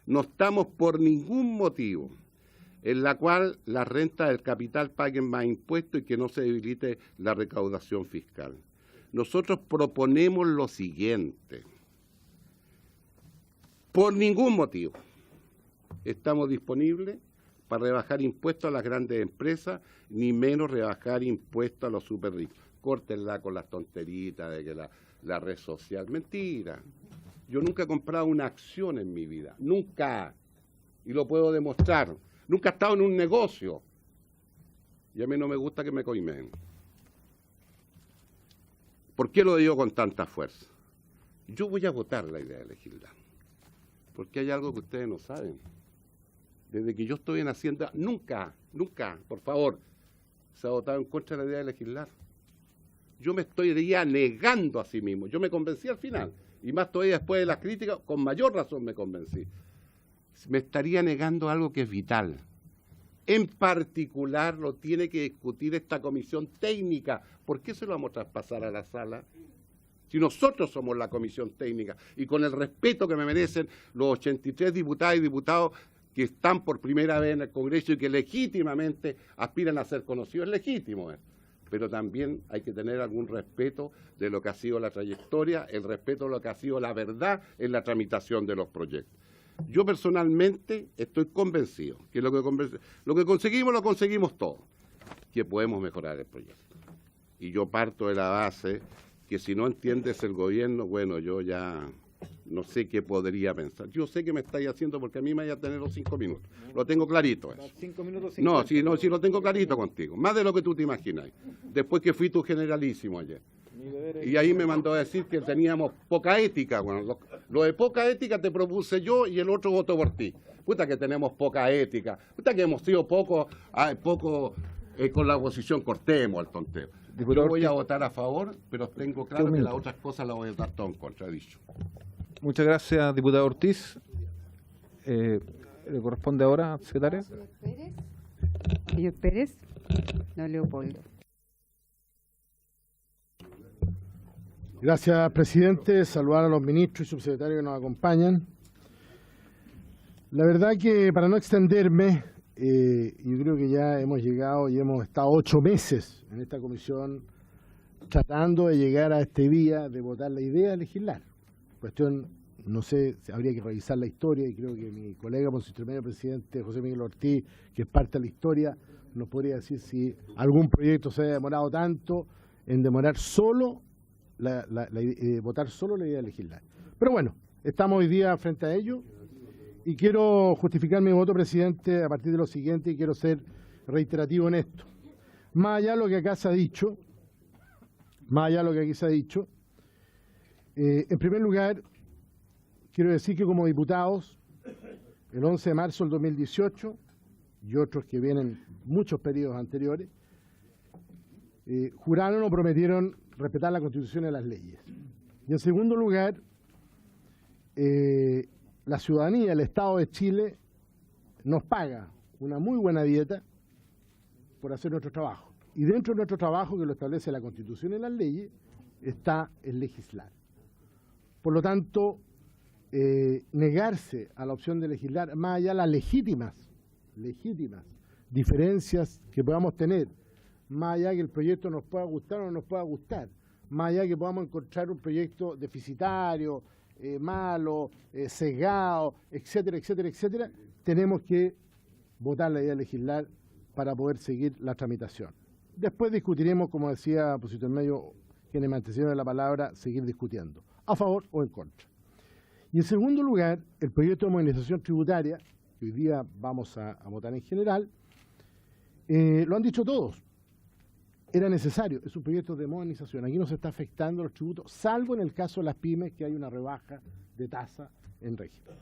no estamos por ningún motivo en la cual las rentas del capital paguen más impuestos y que no se debilite la recaudación fiscal. Nosotros proponemos lo siguiente. Por ningún motivo estamos disponibles para rebajar impuestos a las grandes empresas, ni menos rebajar impuestos a los súper ricos. Córtenla con las tonteritas de que la red social. Mentira. Yo nunca he comprado una acción en mi vida. Nunca. Y lo puedo demostrar. Nunca he estado en un negocio. Y a mí no me gusta que me coimen. ¿Por qué lo digo con tanta fuerza? Yo voy a votar la idea de legislar. Porque hay algo que ustedes no saben. Desde que yo estoy en Hacienda, nunca, por favor, se ha votado en contra de la idea de legislar. Yo me estoy negando a sí mismo. Yo me convencí al final. Y más todavía después de las críticas, con mayor razón me convencí. Me estaría negando algo que es vital. En particular lo tiene que discutir esta comisión técnica. ¿Por qué se lo vamos a traspasar a la sala? Si nosotros somos la comisión técnica y con el respeto que me merecen los 83 diputadas y diputados que están por primera vez en el Congreso y que legítimamente aspiran a ser conocidos, es legítimo. Pero también hay que tener algún respeto de lo que ha sido la trayectoria, el respeto de lo que ha sido la verdad en la tramitación de los proyectos. Yo personalmente estoy convencido que lo que conseguimos lo conseguimos todo, que podemos mejorar el proyecto. Y yo parto de la base que si no entiendes el gobierno, bueno, yo ya no sé qué podría pensar. Yo sé que me estáis haciendo porque a mí me vaya a tener los 5 minutos. Lo tengo clarito eso. 5 minutos. No, si lo tengo clarito contigo. Más de lo que tú te imaginas. Después que fui tu generalísimo ayer. Y ahí me mandó a decir que teníamos poca ética. Bueno, lo de poca ética te propuse yo y el otro votó por ti. Puta que tenemos poca ética. Puta que hemos sido poco con la oposición, cortemos al tonteo. Yo voy a votar a favor, pero tengo claro que las otras cosas las voy a votar todo en contra, dicho. Muchas gracias, diputado Ortiz. ¿Le corresponde ahora, secretaria? Señor Pérez, don Leopoldo. Gracias, presidente. Saludar a los ministros y subsecretarios que nos acompañan. La verdad que, para no extenderme, yo creo que ya hemos llegado y hemos estado 8 meses en esta comisión tratando de llegar a este día de votar la idea de legislar. Cuestión, no sé, habría que revisar la historia y creo que mi colega por su intermedio presidente José Miguel Ortiz, que es parte de la historia, nos podría decir si algún proyecto se ha demorado tanto en demorar solo votar solo la idea de legislar. Pero bueno, estamos hoy día frente a ello y quiero justificar mi voto, presidente, a partir de lo siguiente, y quiero ser reiterativo en esto. Más allá de lo que acá se ha dicho, en primer lugar, quiero decir que como diputados, el 11 de marzo del 2018, y otros que vienen muchos periodos anteriores, juraron o prometieron respetar la Constitución y las leyes. Y en segundo lugar, la ciudadanía, el Estado de Chile, nos paga una muy buena dieta por hacer nuestro trabajo. Y dentro de nuestro trabajo, que lo establece la Constitución y las leyes, está el legislar. Por lo tanto, negarse a la opción de legislar, más allá de las legítimas diferencias que podamos tener, más allá que el proyecto nos pueda gustar o no nos pueda gustar, más allá que podamos encontrar un proyecto deficitario, malo, sesgado, etcétera, etcétera, etcétera, tenemos que votar la idea de legislar para poder seguir la tramitación. Después discutiremos, como decía por su intermedio, quienes me antecedieron de la palabra, seguir discutiendo, a favor o en contra. Y en segundo lugar, el proyecto de modernización tributaria, que hoy día vamos a votar en general, lo han dicho todos, era necesario, es un proyecto de modernización. Aquí no se está afectando los tributos, salvo en el caso de las pymes, que hay una rebaja de tasa en régimen.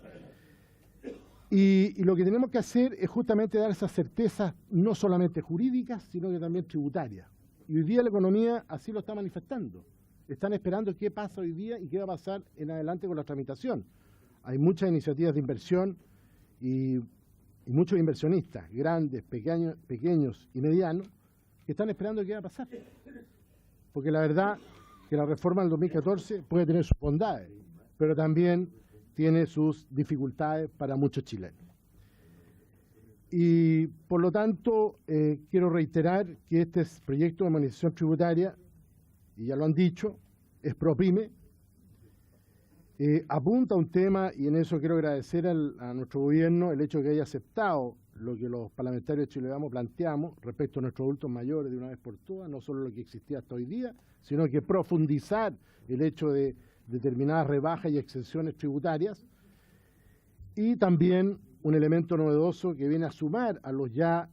Y lo que tenemos que hacer es justamente dar esas certezas, no solamente jurídicas, sino que también tributarias. Y hoy día la economía así lo está manifestando. Están esperando qué pasa hoy día y qué va a pasar en adelante con la tramitación. Hay muchas iniciativas de inversión y muchos inversionistas, grandes, pequeños y medianos, que están esperando qué va a pasar. Porque la verdad que la reforma del 2014 puede tener sus bondades, pero también tiene sus dificultades para muchos chilenos. Y por lo tanto, quiero reiterar que este proyecto de modernización tributaria, y ya lo han dicho, es pro-pyme, apunta a un tema, y en eso quiero agradecer a nuestro gobierno el hecho de que haya aceptado lo que los parlamentarios chilenos planteamos respecto a nuestros adultos mayores de una vez por todas, no solo lo que existía hasta hoy día, sino que profundizar el hecho de determinadas rebajas y exenciones tributarias, y también un elemento novedoso que viene a sumar a los ya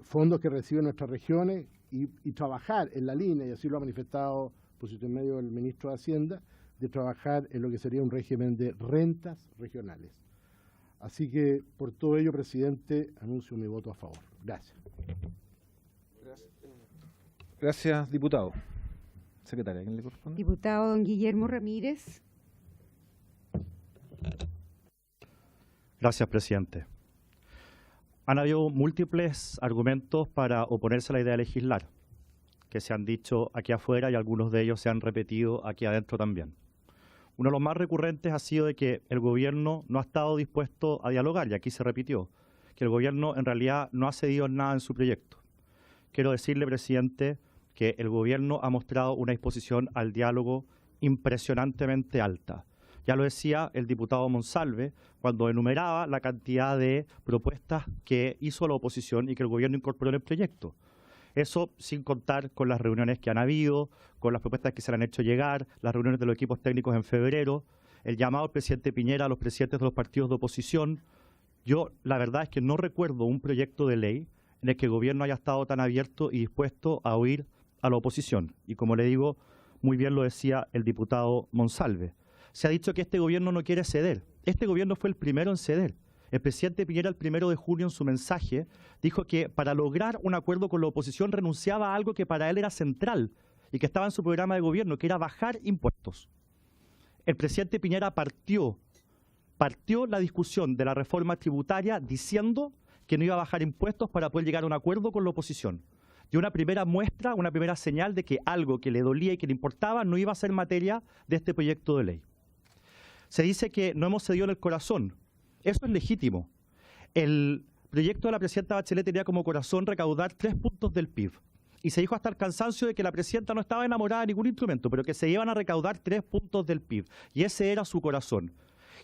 fondos que reciben nuestras regiones y trabajar en la línea, y así lo ha manifestado por su intermedio el ministro de Hacienda, de trabajar en lo que sería un régimen de rentas regionales. Así que, por todo ello, presidente, anuncio mi voto a favor. Gracias. Gracias, diputado. Secretaria, ¿quién le corresponde? Diputado don Guillermo Ramírez. Gracias, presidente. Han habido múltiples argumentos para oponerse a la idea de legislar, que se han dicho aquí afuera y algunos de ellos se han repetido aquí adentro también. Uno de los más recurrentes ha sido de que el gobierno no ha estado dispuesto a dialogar, y aquí se repitió, que el gobierno en realidad no ha cedido nada en su proyecto. Quiero decirle, presidente, que el gobierno ha mostrado una disposición al diálogo impresionantemente alta. Ya lo decía el diputado Monsalve cuando enumeraba la cantidad de propuestas que hizo la oposición y que el gobierno incorporó en el proyecto. Eso sin contar con las reuniones que han habido, con las propuestas que se le han hecho llegar, las reuniones de los equipos técnicos en febrero, el llamado del presidente Piñera a los presidentes de los partidos de oposición. Yo, la verdad es que no recuerdo un proyecto de ley en el que el gobierno haya estado tan abierto y dispuesto a oír a la oposición. Y como le digo, muy bien lo decía el diputado Monsalve. Se ha dicho que este gobierno no quiere ceder. Este gobierno fue el primero en ceder. El presidente Piñera el 1 de junio en su mensaje dijo que para lograr un acuerdo con la oposición renunciaba a algo que para él era central y que estaba en su programa de gobierno, que era bajar impuestos. El presidente Piñera partió la discusión de la reforma tributaria diciendo que no iba a bajar impuestos para poder llegar a un acuerdo con la oposición. Y una primera muestra, una primera señal de que algo que le dolía y que le importaba no iba a ser materia de este proyecto de ley. Se dice que no hemos cedido en el corazón. Eso es legítimo. El proyecto de la presidenta Bachelet tenía como corazón recaudar 3 puntos del PIB. Y se dijo hasta el cansancio de que la presidenta no estaba enamorada de ningún instrumento, pero que se iban a recaudar 3 puntos del PIB. Y ese era su corazón.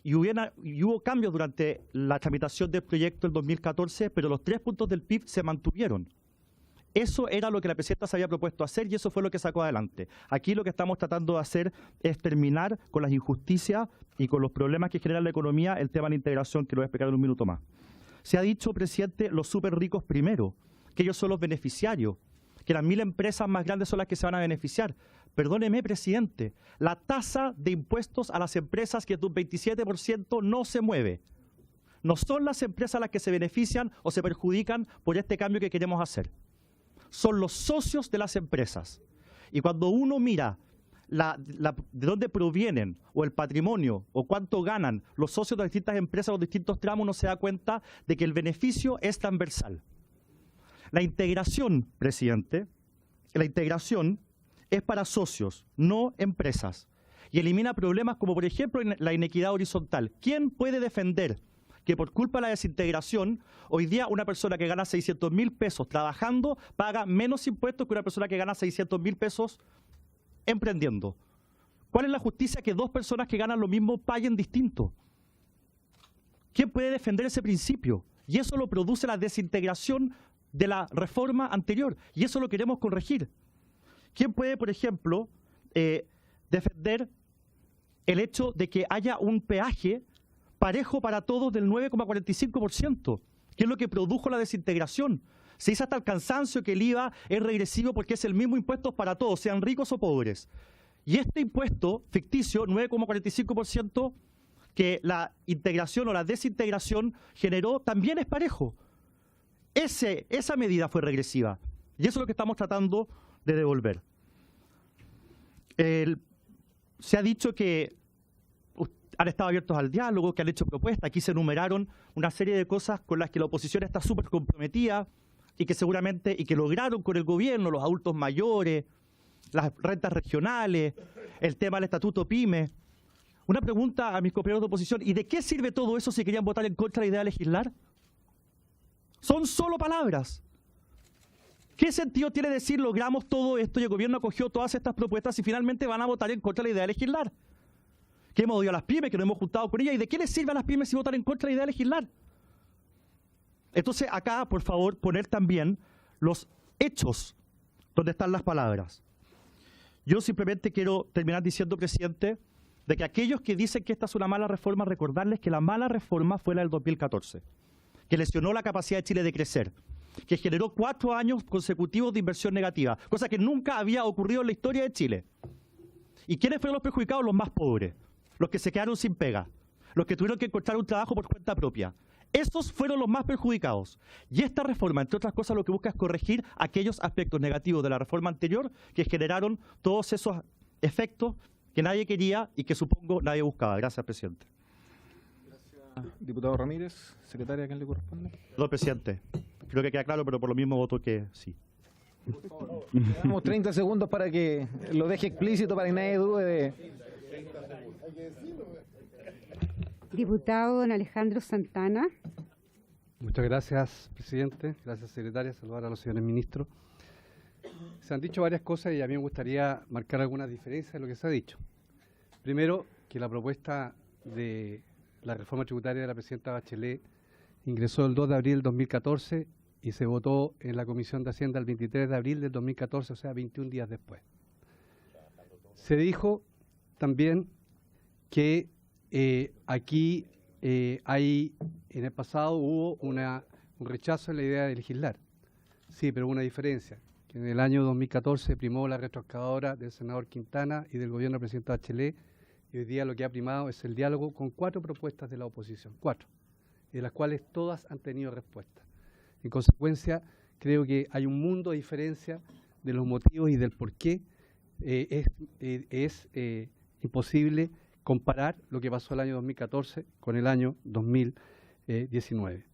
Y hubo cambios durante la tramitación del proyecto en 2014, pero los 3 puntos del PIB se mantuvieron. Eso era lo que la presidenta se había propuesto hacer y eso fue lo que sacó adelante. Aquí lo que estamos tratando de hacer es terminar con las injusticias y con los problemas que genera la economía, el tema de la integración, que lo voy a explicar en un minuto más. Se ha dicho, presidente, los súper ricos primero, que ellos son los beneficiarios, que las 1000 empresas más grandes son las que se van a beneficiar. Perdóneme, presidente, la tasa de impuestos a las empresas, que es de un 27%, no se mueve. No son las empresas las que se benefician o se perjudican por este cambio que queremos hacer. Son los socios de las empresas. Y cuando uno mira de dónde provienen o el patrimonio o cuánto ganan los socios de las distintas empresas, los distintos tramos, uno se da cuenta de que el beneficio es transversal. La integración, presidente, la integración es para socios, no empresas. Y elimina problemas como, por ejemplo, la inequidad horizontal. ¿Quién puede defender que por culpa de la desintegración, hoy día una persona que gana 600.000 pesos trabajando paga menos impuestos que una persona que gana 600.000 pesos emprendiendo? ¿Cuál es la justicia que 2 personas que ganan lo mismo paguen distinto? ¿Quién puede defender ese principio? Y eso lo produce la desintegración de la reforma anterior, y eso lo queremos corregir. ¿Quién puede, por ejemplo, defender el hecho de que haya un peaje parejo para todos del 9,45%, que es lo que produjo la desintegración? Se dice hasta el cansancio que el IVA es regresivo porque es el mismo impuesto para todos, sean ricos o pobres. Y este impuesto ficticio, 9,45%, que la integración o la desintegración generó, también es parejo. Esa medida fue regresiva. Y eso es lo que estamos tratando de devolver. Se ha dicho que han estado abiertos al diálogo, que han hecho propuestas. Aquí se enumeraron una serie de cosas con las que la oposición está súper comprometida y que seguramente, y que lograron con el gobierno, los adultos mayores, las rentas regionales, el tema del estatuto PYME. Una pregunta a mis compañeros de oposición: ¿y de qué sirve todo eso si querían votar en contra de la idea de legislar? Son solo palabras. ¿Qué sentido tiene decir logramos todo esto y el gobierno acogió todas estas propuestas si finalmente van a votar en contra de la idea de legislar? Que hemos odiado a las pymes, que nos hemos juntado con ellas. ¿Y de qué les sirve a las pymes si votan en contra de la idea de legislar? Entonces acá, por favor, poner también los hechos donde están las palabras. Yo simplemente quiero terminar diciendo, presidente, de que aquellos que dicen que esta es una mala reforma, recordarles que la mala reforma fue la del 2014, que lesionó la capacidad de Chile de crecer, que generó 4 años consecutivos de inversión negativa, cosa que nunca había ocurrido en la historia de Chile. ¿Y quiénes fueron los perjudicados? Los más pobres, los que se quedaron sin pega, los que tuvieron que encontrar un trabajo por cuenta propia. Esos fueron los más perjudicados. Y esta reforma, entre otras cosas, lo que busca es corregir aquellos aspectos negativos de la reforma anterior que generaron todos esos efectos que nadie quería y que supongo nadie buscaba. Gracias, presidente. Gracias, diputado Ramírez. Secretaria, ¿a quién le corresponde? Perdón, presidente. Creo que queda claro, pero por lo mismo voto que sí. Le damos 30 segundos para que lo deje explícito, para que nadie dude de... Diputado don Alejandro Santana. Muchas gracias, presidente. Gracias, secretaria. Saludar a los señores ministros. Se han dicho varias cosas y a mí me gustaría marcar algunas diferencias de lo que se ha dicho. Primero, que la propuesta de la reforma tributaria de la presidenta Bachelet ingresó el 2 de abril del 2014 y se votó en la Comisión de Hacienda el 23 de abril del 2014, o sea, 21 días después. Se dijo también que aquí en el pasado hubo un rechazo a la idea de legislar. Sí, pero hubo una diferencia. que en el año 2014 primó la retroexcavadora del senador Quintana y del gobierno del presidente Bachelet, y hoy día lo que ha primado es el diálogo con 4 propuestas de la oposición, 4, de las cuales todas han tenido respuesta. En consecuencia, creo que hay un mundo de diferencia de los motivos y del por qué es imposible comparar lo que pasó el año 2014 con el año 2019.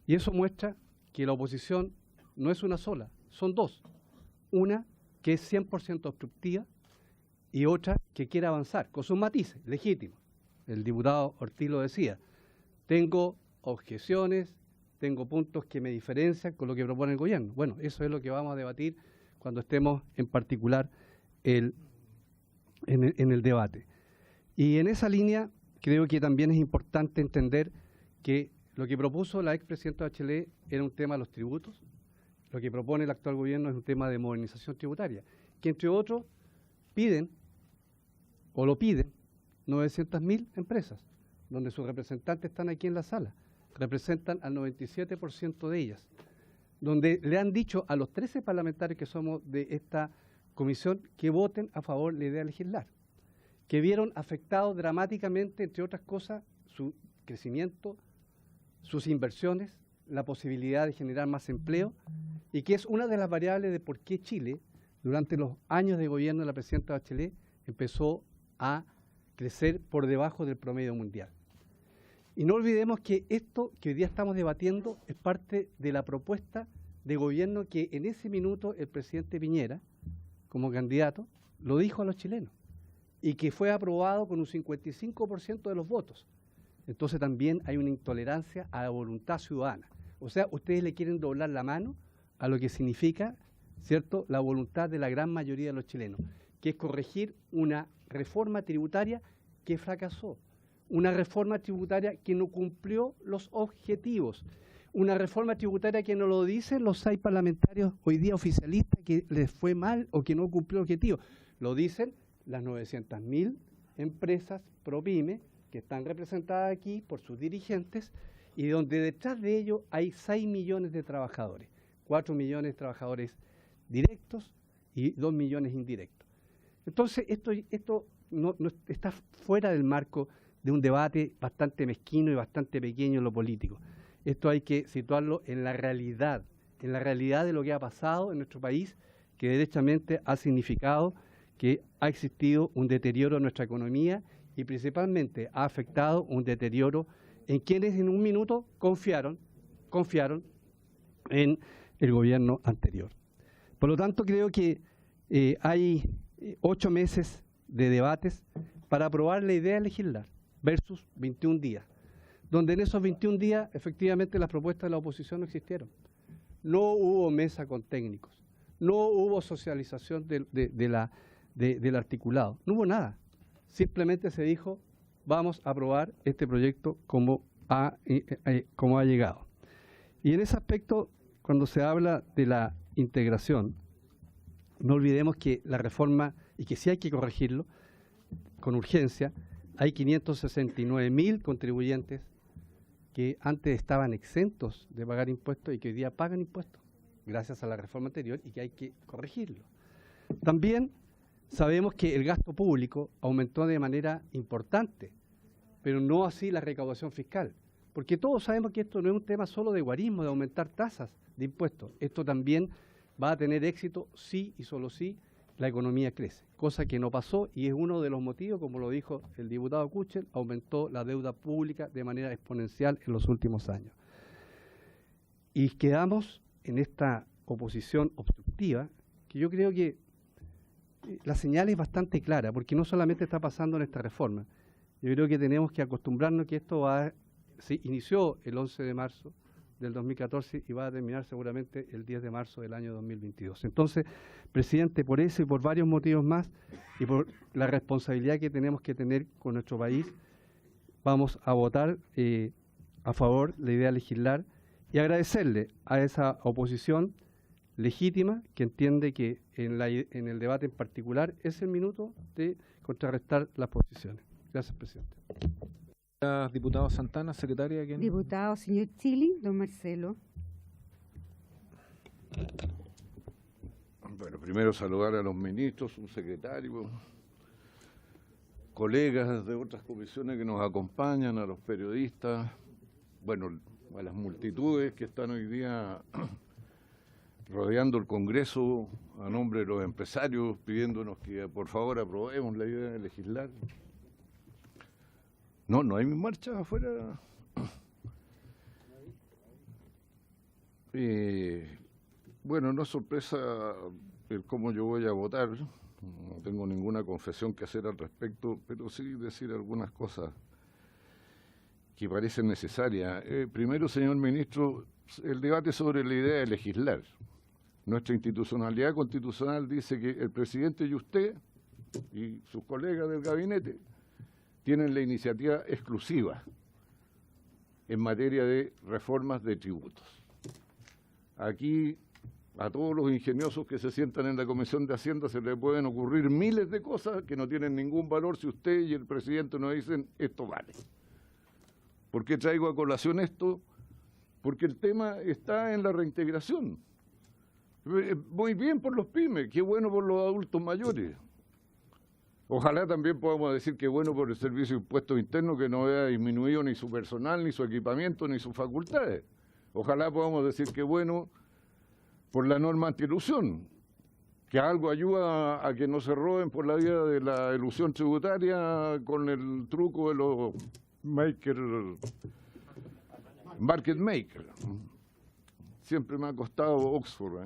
Y eso muestra que la oposición no es una sola, son 2. Una que es 100% obstructiva y otra que quiere avanzar, con sus matices, legítimos. El diputado Ortiz lo decía, tengo objeciones, tengo puntos que me diferencian con lo que propone el gobierno. Bueno, eso es lo que vamos a debatir cuando estemos en particular en el debate. Y en esa línea creo que también es importante entender que lo que propuso la expresidenta Bachelet era un tema de los tributos, lo que propone el actual gobierno es un tema de modernización tributaria, que entre otros piden 900.000 empresas, donde sus representantes están aquí en la sala, representan al 97% de ellas, donde le han dicho a los 13 parlamentarios que somos de esta comisión que voten a favor de la idea de legislar, que vieron afectado dramáticamente, entre otras cosas, su crecimiento, sus inversiones, la posibilidad de generar más empleo, y que es una de las variables de por qué Chile, durante los años de gobierno de la presidenta Bachelet, empezó a crecer por debajo del promedio mundial. Y no olvidemos que esto que hoy día estamos debatiendo es parte de la propuesta de gobierno que en ese minuto el presidente Piñera, como candidato, lo dijo a los chilenos y que fue aprobado con un 55% de los votos. Entonces también hay una intolerancia a la voluntad ciudadana. O sea, ustedes le quieren doblar la mano a lo que significa, ¿cierto?, la voluntad de la gran mayoría de los chilenos, que es corregir una reforma tributaria que fracasó, una reforma tributaria que no cumplió los objetivos, una reforma tributaria que no lo dicen los 6 parlamentarios hoy día oficialistas que les fue mal o que no cumplió el objetivo, lo dicen las 900.000 empresas ProPyme que están representadas aquí por sus dirigentes y donde detrás de ello hay 6 millones de trabajadores, 4 millones de trabajadores directos y 2 millones indirectos. Entonces, esto no está fuera del marco de un debate bastante mezquino y bastante pequeño en lo político. Esto hay que situarlo en la realidad de lo que ha pasado en nuestro país, que derechamente ha significado que ha existido un deterioro en nuestra economía y principalmente ha afectado un deterioro en quienes en un minuto confiaron en el gobierno anterior. Por lo tanto, creo que hay 8 meses de debates para aprobar la idea de legislar versus 21 días, donde en esos 21 días efectivamente las propuestas de la oposición no existieron. No hubo mesa con técnicos, no hubo socialización del articulado, no hubo nada. Simplemente se dijo, vamos a aprobar este proyecto como ha llegado. Y en ese aspecto, cuando se habla de la integración, no olvidemos que la reforma, y que sí hay que corregirlo con urgencia, hay 569.000 contribuyentes que antes estaban exentos de pagar impuestos y que hoy día pagan impuestos, gracias a la reforma anterior, y que hay que corregirlo. También sabemos que el gasto público aumentó de manera importante, pero no así la recaudación fiscal, porque todos sabemos que esto no es un tema solo de guarismo, de aumentar tasas de impuestos. Esto también va a tener éxito sí y solo sí la economía crece, cosa que no pasó y es uno de los motivos, como lo dijo el diputado Kuchel, aumentó la deuda pública de manera exponencial en los últimos años. Y quedamos en esta oposición obstructiva, que yo creo que la señal es bastante clara, porque no solamente está pasando en esta reforma, yo creo que tenemos que acostumbrarnos que esto se inició el 11 de marzo del 2014 y va a terminar seguramente el 10 de marzo del año 2022. Entonces, presidente, por eso y por varios motivos más, y por la responsabilidad que tenemos que tener con nuestro país, vamos a votar a favor de la idea de legislar y agradecerle a esa oposición legítima que entiende que en el debate en particular es el minuto de contrarrestar las posiciones. Gracias, presidente. Diputado Santana, secretaria. ¿Quién? Diputado, señor Chili, don Marcelo. Bueno, primero saludar a los ministros, subsecretarios, colegas de otras comisiones que nos acompañan, a los periodistas, bueno, a las multitudes que están hoy día rodeando el Congreso a nombre de los empresarios, pidiéndonos que por favor aprobemos la idea de legislar. No hay marcha afuera. Bueno, no es sorpresa el cómo yo voy a votar, no tengo ninguna confesión que hacer al respecto, pero sí decir algunas cosas que parecen necesarias. Primero, señor ministro, el debate sobre la idea de legislar. Nuestra institucionalidad constitucional dice que el presidente y usted y sus colegas del gabinete tienen la iniciativa exclusiva en materia de reformas de tributos. Aquí a todos los ingeniosos que se sientan en la Comisión de Hacienda se les pueden ocurrir miles de cosas que no tienen ningún valor si usted y el presidente nos dicen esto vale. ¿Por qué traigo a colación esto? Porque el tema está en la reintegración. Muy bien por los pymes, qué bueno por los adultos mayores. Ojalá también podamos decir que bueno por el Servicio de Impuestos Internos, que no haya disminuido ni su personal, ni su equipamiento, ni sus facultades. Ojalá podamos decir que bueno por la norma antielusión, que algo ayuda a que no se roben por la vía de la elusión tributaria con el truco de los market maker. Siempre me ha costado Oxford.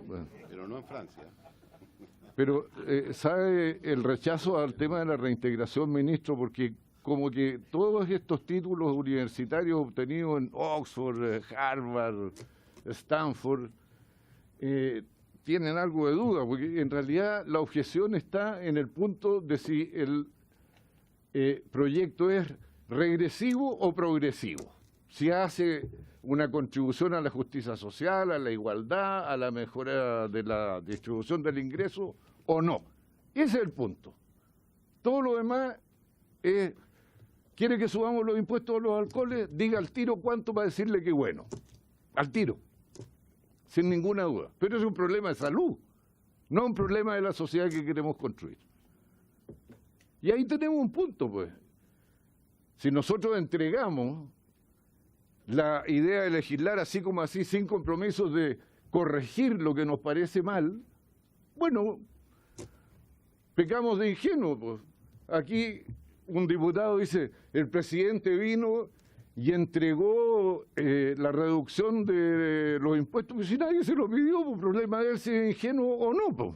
Bueno. Pero no en Francia. Pero, ¿sabe el rechazo al tema de la reintegración, ministro? Porque como que todos estos títulos universitarios obtenidos en Oxford, Harvard, Stanford, tienen algo de duda, porque en realidad la objeción está en el punto de si el proyecto es regresivo o progresivo. Si hace una contribución a la justicia social, a la igualdad, a la mejora de la distribución del ingreso o no. Ese es el punto. Todo lo demás es, ¿quiere que subamos los impuestos a los alcoholes? Diga al tiro cuánto para decirle que bueno. Al tiro. Sin ninguna duda. Pero es un problema de salud, no un problema de la sociedad que queremos construir. Y ahí tenemos un punto, pues. Si nosotros entregamos la idea de legislar así como así, sin compromisos de corregir lo que nos parece mal, bueno, pecamos de ingenuos, pues. Aquí un diputado dice, el presidente vino y entregó la reducción de los impuestos, pues si nadie se lo pidió, por problema de él si es ingenuo o no, pues.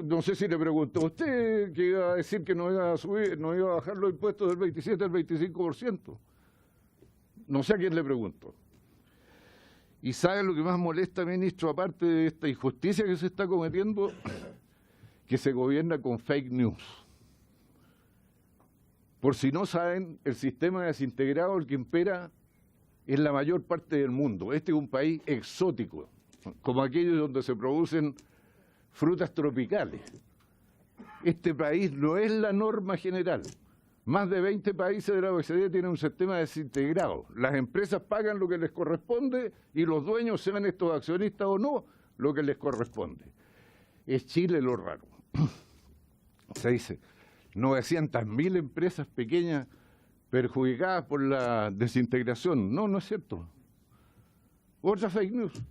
No sé si le preguntó a usted que iba a decir que no iba a subir, no iba a bajar los impuestos del 27 al 25%. No sé a quién le preguntó. ¿Y sabe lo que más molesta, ministro, aparte de esta injusticia que se está cometiendo? Que se gobierna con fake news. Por si no saben, el sistema desintegrado, el que impera, es la mayor parte del mundo. Este es un país exótico, como aquellos donde se producen frutas tropicales. Este país no es la norma general. Más de 20 países de la OECD tienen un sistema desintegrado. Las empresas pagan lo que les corresponde y los dueños, sean estos accionistas o no, lo que les corresponde. Es Chile lo raro. Se dice 900.000 empresas pequeñas perjudicadas por la desintegración. No, no es cierto. Otra fake news.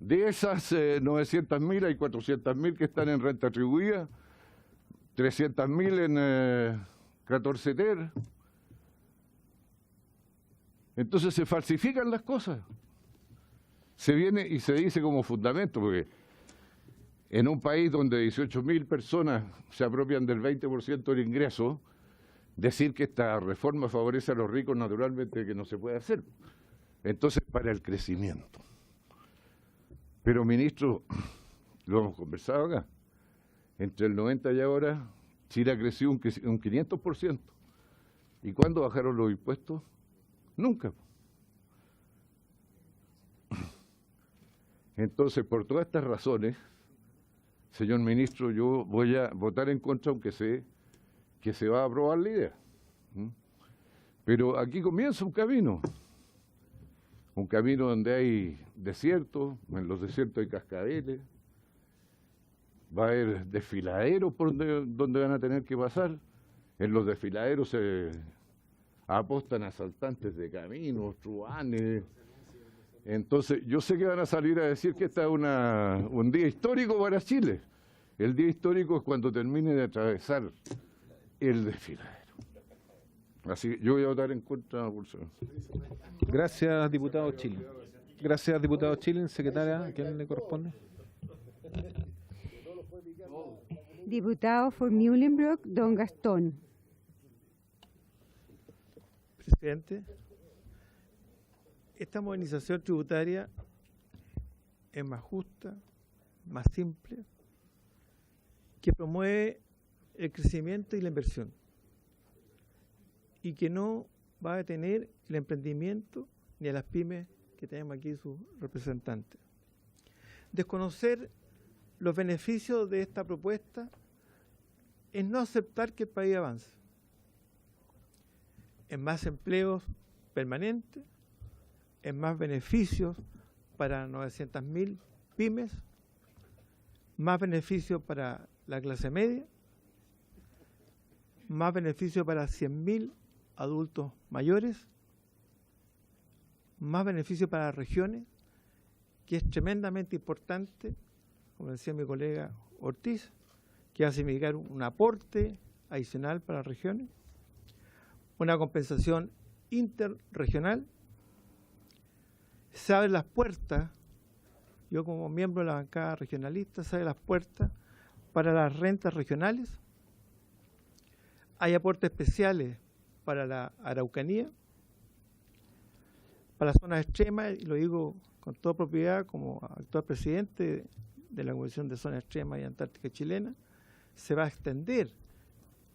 De esas 900.000 hay 400.000 que están en renta atribuida, 300.000 en 14 TER. Entonces se falsifican las cosas. Se viene y se dice como fundamento, porque en un país donde 18.000 personas se apropian del 20% del ingreso, decir que esta reforma favorece a los ricos naturalmente que no se puede hacer. Entonces, para el crecimiento. Pero, ministro, lo hemos conversado acá, entre el 90 y ahora, Chile ha crecido un 500%. ¿Y cuándo bajaron los impuestos? Nunca. Entonces, por todas estas razones, señor ministro, yo voy a votar en contra, aunque sé que se va a aprobar la idea. Pero aquí comienza un camino. un camino donde hay desiertos, en los desiertos hay cascabeles, va a haber desfiladeros por donde van a tener que pasar. En los desfiladeros se apostan asaltantes de caminos, truanes. Entonces, yo sé que van a salir a decir que este es un día histórico para Chile. El día histórico es cuando termine de atravesar el desfiladero. Así que yo voy a votar en contra, Bolsonaro. Gracias, diputado Chile. Gracias, diputado Chile. Secretaria, ¿a quién le corresponde? Diputado por Muhlenbroek, don Gastón. Presidente, esta modernización tributaria es más justa, más simple, que promueve el crecimiento y la inversión y que no va a detener el emprendimiento ni a las pymes que tenemos aquí sus representantes. Desconocer los beneficios de esta propuesta es no aceptar que el país avance en más empleos permanentes, en más beneficios para 900.000 pymes, más beneficios para la clase media, más beneficios para 100.000 adultos mayores, más beneficios para las regiones, que es tremendamente importante, como decía mi colega Ortiz, que va a significar un aporte adicional para las regiones, una compensación interregional. Se abren las puertas, yo como miembro de la bancada regionalista, se abren las puertas para las rentas regionales. Hay aportes especiales para la Araucanía, para las zonas extremas, y lo digo con toda propiedad como actual presidente de la Comisión de Zonas Extremas y Antártica Chilena. Se va a extender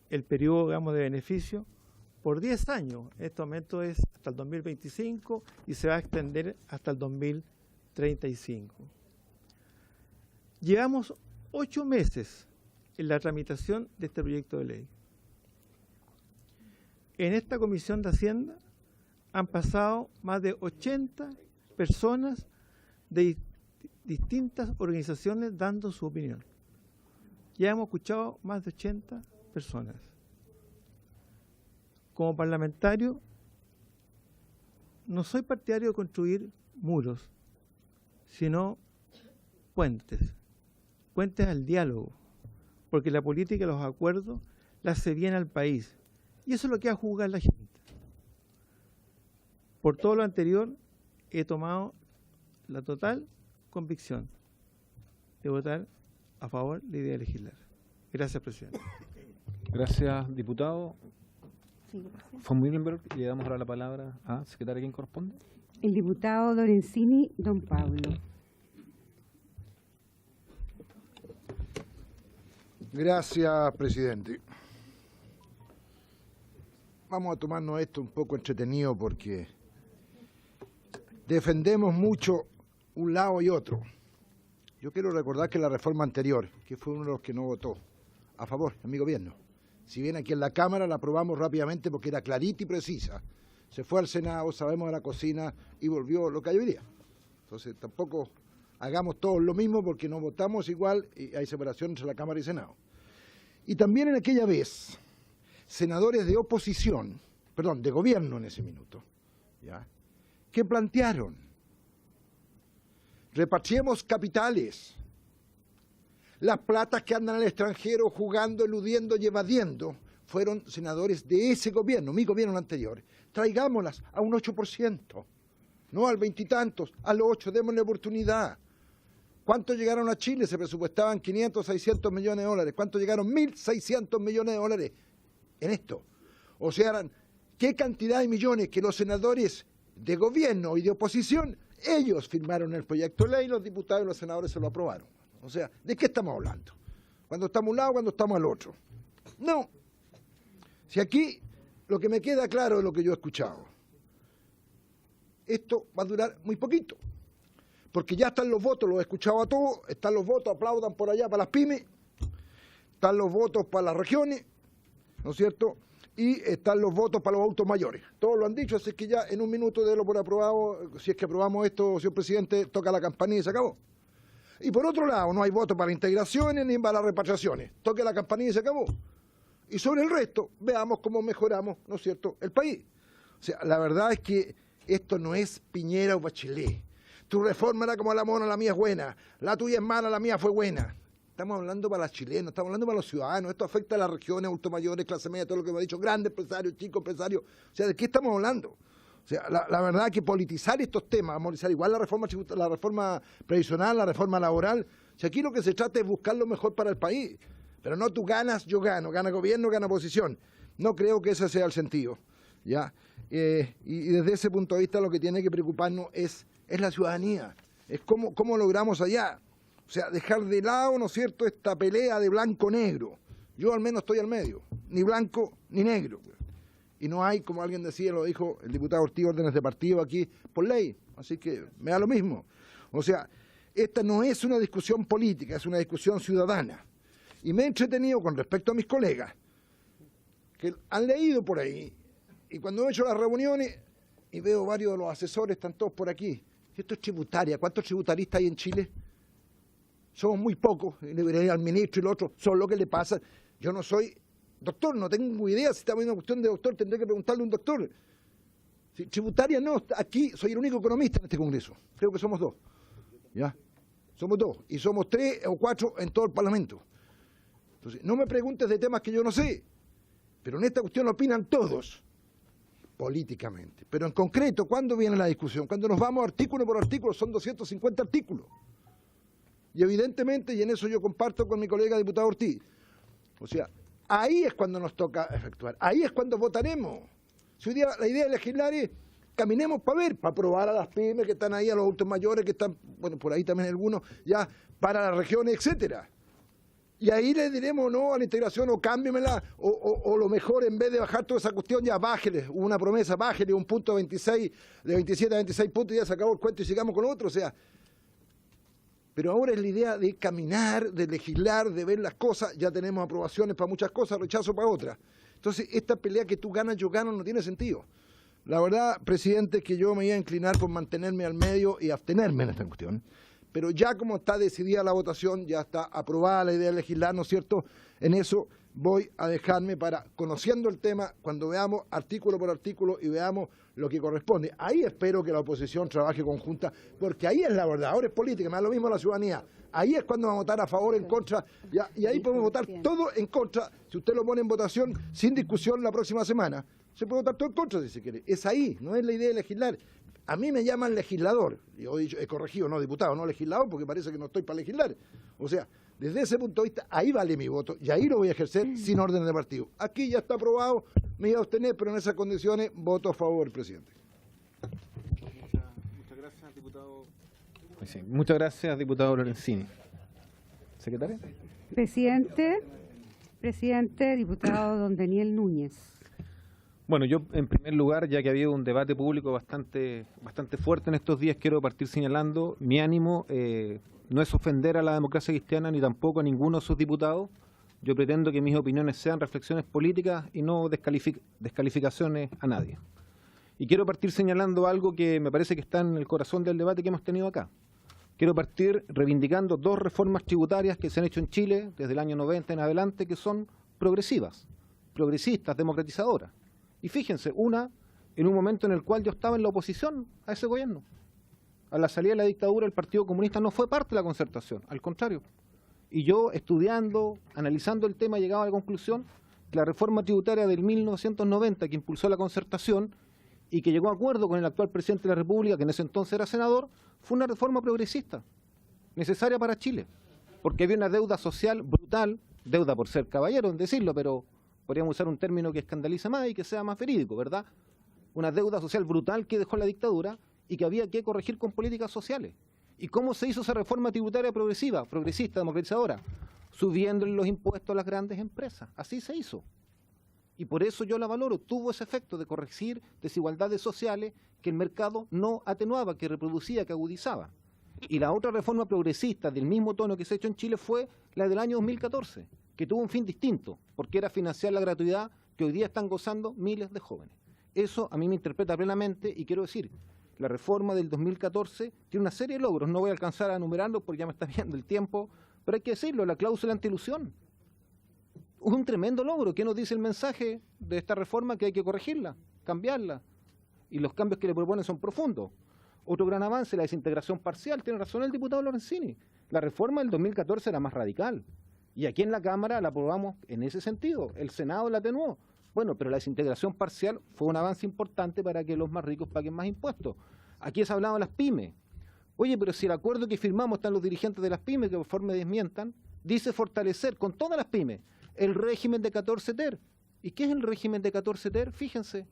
el periodo, digamos, de beneficio por 10 años. Este momento es hasta el 2025 y se va a extender hasta el 2035. Llevamos 8 meses en la tramitación de este proyecto de ley. En esta Comisión de Hacienda han pasado más de 80 personas de distintas organizaciones dando su opinión. Ya hemos escuchado más de 80 personas. Como parlamentario, no soy partidario de construir muros, sino puentes, puentes al diálogo, porque la política y los acuerdos la hace bien al país, y eso es lo que va a juzgar la gente. Por todo lo anterior, he tomado la total convicción de votar a favor de la idea de legislar. Gracias, presidente. Gracias, diputado. Von Muhlenbroek, le damos ahora la palabra a secretaria, ¿quién corresponde? El diputado Lorenzini, don Pablo. Gracias, presidente. Vamos a tomarnos esto un poco entretenido porque defendemos mucho un lado y otro. Yo quiero recordar que la reforma anterior, que fue uno de los que no votó a favor en mi gobierno, si bien aquí en la Cámara la aprobamos rápidamente porque era clarita y precisa, se fue al Senado, sabemos de la cocina y volvió lo que hay hoy día. Entonces tampoco hagamos todos lo mismo porque no votamos igual y hay separación entre la Cámara y Senado. Y también en aquella vez, senadores de oposición, perdón, de gobierno en ese minuto, ¿ya?, que plantearon: repatriemos capitales, las platas que andan al extranjero jugando, eludiendo y evadiendo, fueron senadores de ese gobierno, mi gobierno anterior. Traigámoslas a un 8%, no al 20 y tantos, al 8%, démosle oportunidad. ¿Cuánto llegaron a Chile? Se presupuestaban 500, 600 millones de dólares. ¿Cuánto llegaron? 1.600 millones de dólares en esto. O sea, ¿qué cantidad de millones que los senadores de gobierno y de oposición, ellos firmaron el proyecto de ley, los diputados y los senadores se lo aprobaron? O sea, ¿de qué estamos hablando? ¿Cuando estamos a un lado, cuando estamos al otro? No. Si aquí lo que me queda claro es lo que yo he escuchado. Esto va a durar muy poquito. Porque ya están los votos, los he escuchado a todos, están los votos, aplaudan por allá para las pymes, están los votos para las regiones, ¿no es cierto? y están los votos para los autos mayores. Todos lo han dicho, así que ya en un minuto de lo por aprobado, si es que aprobamos esto, señor presidente, toca la campanilla y se acabó. Y por otro lado, no hay votos para integraciones ni para las repatriaciones. Toque la campanilla y se acabó. Y sobre el resto, veamos cómo mejoramos, ¿no es cierto?, el país. O sea, la verdad es que esto no es Piñera o Bachelet. Tu reforma era como la mona, la mía es buena. La tuya es mala, la mía fue buena. Estamos hablando para los chilenos, estamos hablando para los ciudadanos. Esto afecta a las regiones, adultos mayores, clase media, todo lo que me ha dicho, grandes empresarios, chicos empresarios. O sea, ¿de qué estamos hablando? O sea, la verdad es que politizar estos temas, politizar igual la reforma previsional, la reforma laboral. O sea, aquí lo que se trata es buscar lo mejor para el país. Pero no tú ganas, yo gano, gana gobierno, gana oposición. No creo que ese sea el sentido, ¿ya? Y desde ese punto de vista lo que tiene que preocuparnos es la ciudadanía, es cómo logramos allá. O sea, dejar de lado, ¿no es cierto?, esta pelea de blanco-negro. Yo al menos estoy al medio, ni blanco ni negro. Y no hay, como alguien decía, lo dijo el diputado Ortiz, órdenes de partido aquí por ley, así que me da lo mismo. O sea, esta no es una discusión política, es una discusión ciudadana. Y me he entretenido con respecto a mis colegas, que han leído por ahí, y cuando he hecho las reuniones, y veo varios de los asesores, están todos por aquí. Esto es tributaria. ¿Cuántos tributaristas hay en Chile? Somos muy pocos, y debería ir al ministro y lo otro, son lo que le pasa. Yo no soy doctor, no tengo idea, si estamos en una cuestión de doctor, tendré que preguntarle a un doctor. Si, tributaria no, aquí soy el único economista en este Congreso, creo que somos dos, ¿ya? Somos dos, y somos 3 o 4 en todo el Parlamento. Entonces, no me preguntes de temas que yo no sé, pero en esta cuestión opinan todos, políticamente. Pero en concreto, ¿cuándo viene la discusión? Cuando nos vamos artículo por artículo, son 250 artículos. Y evidentemente, y en eso yo comparto con mi colega diputado Ortiz, o sea, ahí es cuando nos toca efectuar, ahí es cuando votaremos. Si hoy día la idea de legislar es, caminemos para ver, para aprobar a las pymes que están ahí, a los adultos mayores que están, bueno, por ahí también algunos, ya para las regiones, etcétera. Y ahí le diremos no a la integración, o cámbiamela, o lo mejor, en vez de bajar toda esa cuestión, ya bájele, una promesa, bájele un punto 26, de 27 a 26 puntos, y ya se acabó el cuento y sigamos con lo otro, o sea. Pero ahora es la idea de caminar, de legislar, de ver las cosas, ya tenemos aprobaciones para muchas cosas, rechazo para otras. Entonces, esta pelea que tú ganas, yo gano, no tiene sentido. La verdad, presidente, es que yo me iba a inclinar por mantenerme al medio y abstenerme en esta cuestión. Pero ya como está decidida la votación, ya está aprobada la idea de legislar, ¿no es cierto? En eso voy a dejarme para, conociendo el tema, cuando veamos artículo por artículo y veamos lo que corresponde. Ahí espero que la oposición trabaje conjunta, porque ahí es la verdad, ahora es política, me da lo mismo la ciudadanía. Ahí es cuando vamos a votar a favor, en contra, y ahí podemos votar todo en contra. Si usted lo pone en votación sin discusión la próxima semana, se puede votar todo en contra si se quiere. Es ahí, no es la idea de legislar. A mí me llaman legislador, yo he corregido, no diputado, no legislador, porque parece que no estoy para legislar. O sea, desde ese punto de vista, ahí vale mi voto, y ahí lo voy a ejercer sin orden de partido. Aquí ya está aprobado, me iba a abstener, pero en esas condiciones voto a favor, presidente. Muchas gracias, diputado. Sí, muchas gracias, diputado Lorenzini. ¿Secretaria? Presidente, diputado don Daniel Núñez. Bueno, yo en primer lugar, ya que ha habido un debate público bastante fuerte en estos días, quiero partir señalando mi ánimo no es ofender a la democracia cristiana ni tampoco a ninguno de sus diputados. Yo pretendo que mis opiniones sean reflexiones políticas y no descalificaciones a nadie. Y quiero partir señalando algo que me parece que está en el corazón del debate que hemos tenido acá. Quiero partir reivindicando 2 reformas tributarias que se han hecho en Chile desde el año 90 en adelante, que son progresivas, progresistas, democratizadoras. Y fíjense, una en un momento en el cual yo estaba en la oposición a ese gobierno. A la salida de la dictadura, el Partido Comunista no fue parte de la concertación, al contrario. Y yo, estudiando, analizando el tema, llegaba a la conclusión que la reforma tributaria del 1990, que impulsó la concertación y que llegó a acuerdo con el actual presidente de la República, que en ese entonces era senador, fue una reforma progresista, necesaria para Chile, porque había una deuda social brutal, deuda por ser caballero en decirlo, pero podríamos usar un término que escandaliza más y que sea más verídico, ¿verdad? Una deuda social brutal que dejó la dictadura y que había que corregir con políticas sociales. ¿Y cómo se hizo esa reforma tributaria progresiva, progresista, democratizadora? Subiéndole los impuestos a las grandes empresas. Así se hizo. Y por eso yo la valoro. Tuvo ese efecto de corregir desigualdades sociales que el mercado no atenuaba, que reproducía, que agudizaba. Y la otra reforma progresista del mismo tono que se ha hecho en Chile fue la del año 2014, que tuvo un fin distinto, porque era financiar la gratuidad que hoy día están gozando miles de jóvenes. Eso a mí me interpreta plenamente y quiero decir, la reforma del 2014 tiene una serie de logros, no voy a alcanzar a enumerarlos porque ya me está viendo el tiempo, pero hay que decirlo, la cláusula antiilusión. Es un tremendo logro. ¿Qué nos dice el mensaje de esta reforma? Que hay que corregirla, cambiarla. Y los cambios que le proponen son profundos. Otro gran avance, la desintegración parcial. Tiene razón el diputado Lorenzini. La reforma del 2014 era más radical. Y aquí en la Cámara la aprobamos en ese sentido. El Senado la atenuó. Bueno, pero la desintegración parcial fue un avance importante para que los más ricos paguen más impuestos. Aquí se ha hablado de las pymes. Oye, pero si el acuerdo que firmamos están los dirigentes de las pymes, que por favor me desmientan, dice fortalecer con todas las pymes el régimen de 14 ter. ¿Y qué es el régimen de 14 ter? Fíjense,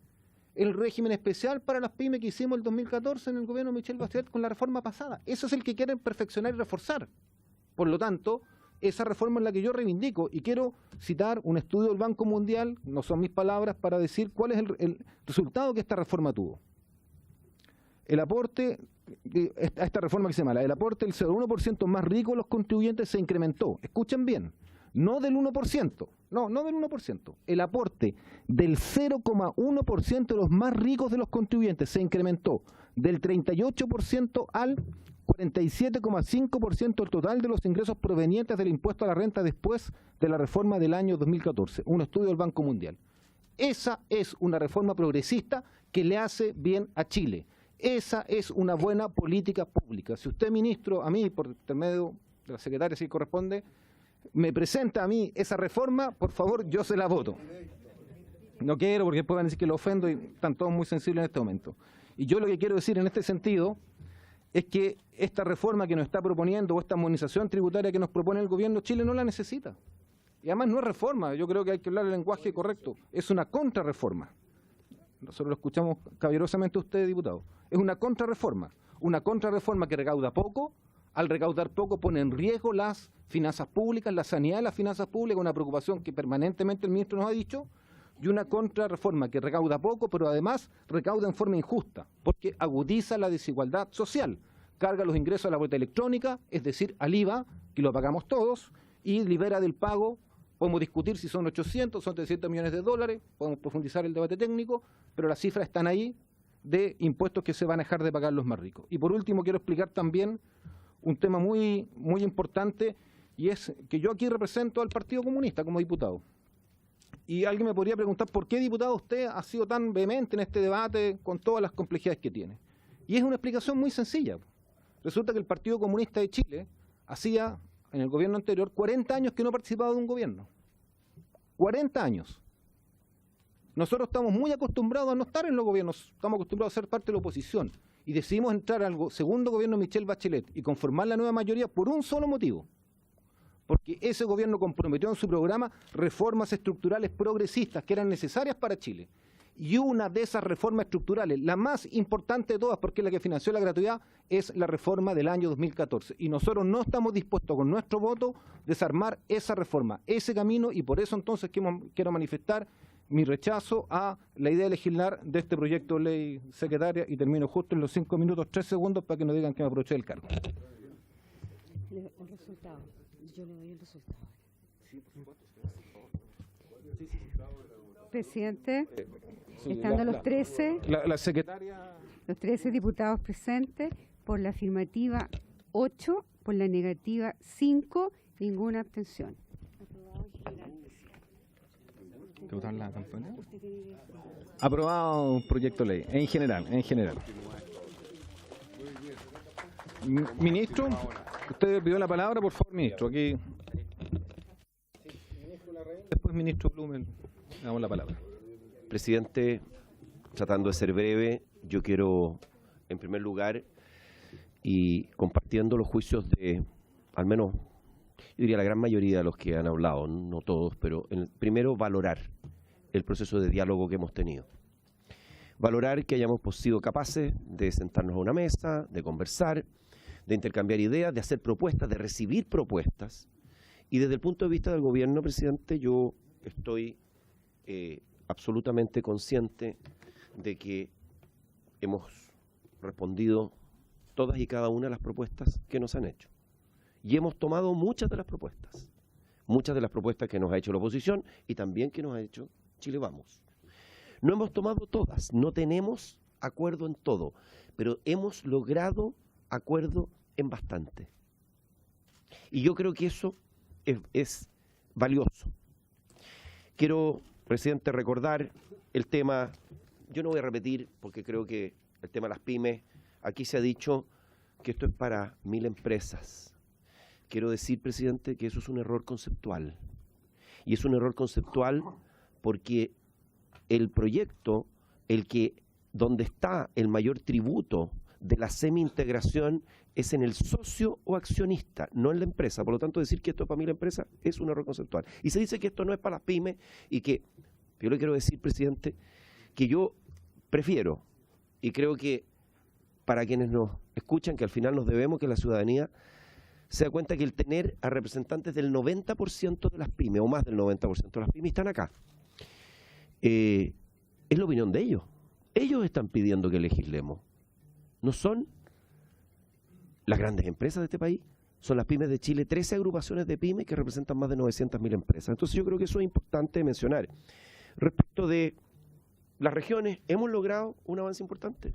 el régimen especial para las pymes que hicimos el 2014 en el gobierno de Michelle Bachelet con la reforma pasada. Eso es el que quieren perfeccionar y reforzar. Por lo tanto, esa reforma es la que yo reivindico y quiero citar un estudio del Banco Mundial, no son mis palabras, para decir cuál es el resultado que esta reforma tuvo. El aporte, a esta reforma que se llama, el aporte del 0,1% más rico de los contribuyentes se incrementó. Escuchen bien, no del 1%, no del 1%. El aporte del 0,1% de los más ricos de los contribuyentes se incrementó del 38% al 47,5% del total de los ingresos provenientes del impuesto a la renta después de la reforma del año 2014, un estudio del Banco Mundial. Esa es una reforma progresista que le hace bien a Chile. Esa es una buena política pública. Si usted, ministro, a mí, por intermedio de la secretaria, si corresponde, me presenta a mí esa reforma, por favor, yo se la voto. No quiero, porque después van a decir que lo ofendo y están todos muy sensibles en este momento. Y yo lo que quiero decir en este sentido es que esta reforma que nos está proponiendo o esta armonización tributaria que nos propone el gobierno, Chile no la necesita. Y además no es reforma, yo creo que hay que hablar el lenguaje correcto, es una contrarreforma. Nosotros lo escuchamos caballerosamente a usted, diputado. Es una contrarreforma que recauda poco, al recaudar poco pone en riesgo las finanzas públicas, la sanidad de las finanzas públicas, una preocupación que permanentemente el ministro nos ha dicho, y una contrarreforma que recauda poco, pero además recauda en forma injusta, porque agudiza la desigualdad social, carga los ingresos a la boleta electrónica, es decir, al IVA, que lo pagamos todos, y libera del pago. Podemos discutir si son 800, son 300 millones de dólares, podemos profundizar el debate técnico, pero las cifras están ahí de impuestos que se van a dejar de pagar los más ricos. Y por último quiero explicar también un tema muy importante, y es que yo aquí represento al Partido Comunista como diputado. Y alguien me podría preguntar, ¿por qué, diputado, usted ha sido tan vehemente en este debate con todas las complejidades que tiene? Y es una explicación muy sencilla. Resulta que el Partido Comunista de Chile hacía, en el gobierno anterior, 40 años que no participaba de un gobierno. 40 años. Nosotros estamos muy acostumbrados a no estar en los gobiernos, estamos acostumbrados a ser parte de la oposición. Y decidimos entrar al segundo gobierno de Michelle Bachelet y conformar la nueva mayoría por un solo motivo. Porque ese gobierno comprometió en su programa reformas estructurales progresistas que eran necesarias para Chile. Y una de esas reformas estructurales, la más importante de todas, porque es la que financió la gratuidad, es la reforma del año 2014. Y nosotros no estamos dispuestos con nuestro voto a desarmar esa reforma, ese camino, y por eso entonces quiero manifestar mi rechazo a la idea de legislar de este proyecto de ley, secretaria, y termino justo en los 5 minutos, 3 segundos, para que no digan que me aproveché del cargo. El resultado. Yo le doy el resultado. Presidente, estando los 13, la secretaria... los 13 diputados presentes, por la afirmativa 8, por la negativa 5, ninguna abstención. Aprobado un proyecto de ley, en general. Ministro, usted pidió la palabra, por favor, ministro. Aquí. Después, ministro Blumen, le damos la palabra. Presidente, tratando de ser breve, yo quiero, en primer lugar, y compartiendo los juicios de, al menos, yo diría la gran mayoría de los que han hablado, no todos, pero primero valorar el proceso de diálogo que hemos tenido. Valorar que hayamos sido capaces de sentarnos a una mesa, de conversar, de intercambiar ideas, de hacer propuestas, de recibir propuestas. Y desde el punto de vista del gobierno, presidente, yo estoy absolutamente consciente de que hemos respondido todas y cada una de las propuestas que nos han hecho. Y hemos tomado muchas de las propuestas que nos ha hecho la oposición y también que nos ha hecho Chile Vamos. No hemos tomado todas, no tenemos acuerdo en todo, pero hemos logrado acuerdo en bastante. Y yo creo que eso es valioso. Quiero, presidente, recordar el tema, yo no voy a repetir porque creo que el tema de las pymes, aquí se ha dicho que esto es para 1000 empresas. Quiero decir, presidente, que eso es un error conceptual. Y es un error conceptual porque el proyecto, donde está el mayor tributo de la semi-integración es en el socio o accionista, no en la empresa. Por lo tanto, decir que esto es para 1000 empresas es un error conceptual. Y se dice que esto no es para las pymes y que, yo le quiero decir, presidente, que yo prefiero, y creo que para quienes nos escuchan, que al final nos debemos, que la ciudadanía se da cuenta que el tener a representantes del 90% de las pymes, o más del 90% de las pymes, están acá. Es la opinión de ellos. Ellos están pidiendo que legislemos. No son las grandes empresas de este país, son las pymes de Chile, 13 agrupaciones de pymes que representan más de 900.000 empresas. Entonces yo creo que eso es importante mencionar. Respecto de las regiones, hemos logrado un avance importante.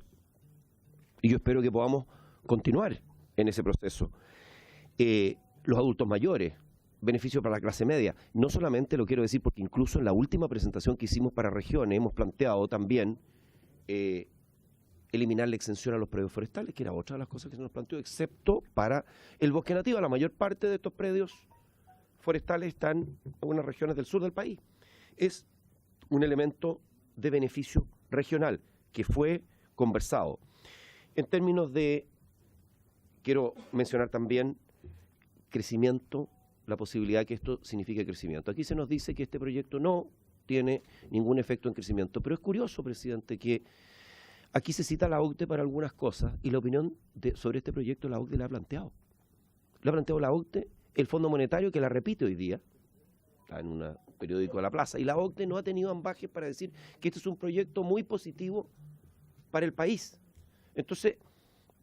Y yo espero que podamos continuar en ese proceso. Los adultos mayores, beneficio para la clase media. No solamente lo quiero decir porque incluso en la última presentación que hicimos para regiones hemos planteado también eliminar la exención a los predios forestales, que era otra de las cosas que se nos planteó, excepto para el bosque nativo. La mayor parte de estos predios forestales están en unas regiones del sur del país. Es un elemento de beneficio regional que fue conversado. En términos de, quiero mencionar también crecimiento, la posibilidad que esto signifique crecimiento. Aquí se nos dice que este proyecto no tiene ningún efecto en crecimiento, pero es curioso, presidente, que aquí se cita la OCDE para algunas cosas y la opinión sobre este proyecto la OCDE la ha planteado. La ha planteado la OCDE, el Fondo Monetario, que la repite hoy día, está en un periódico de la plaza, y la OCDE no ha tenido ambajes para decir que este es un proyecto muy positivo para el país. Entonces,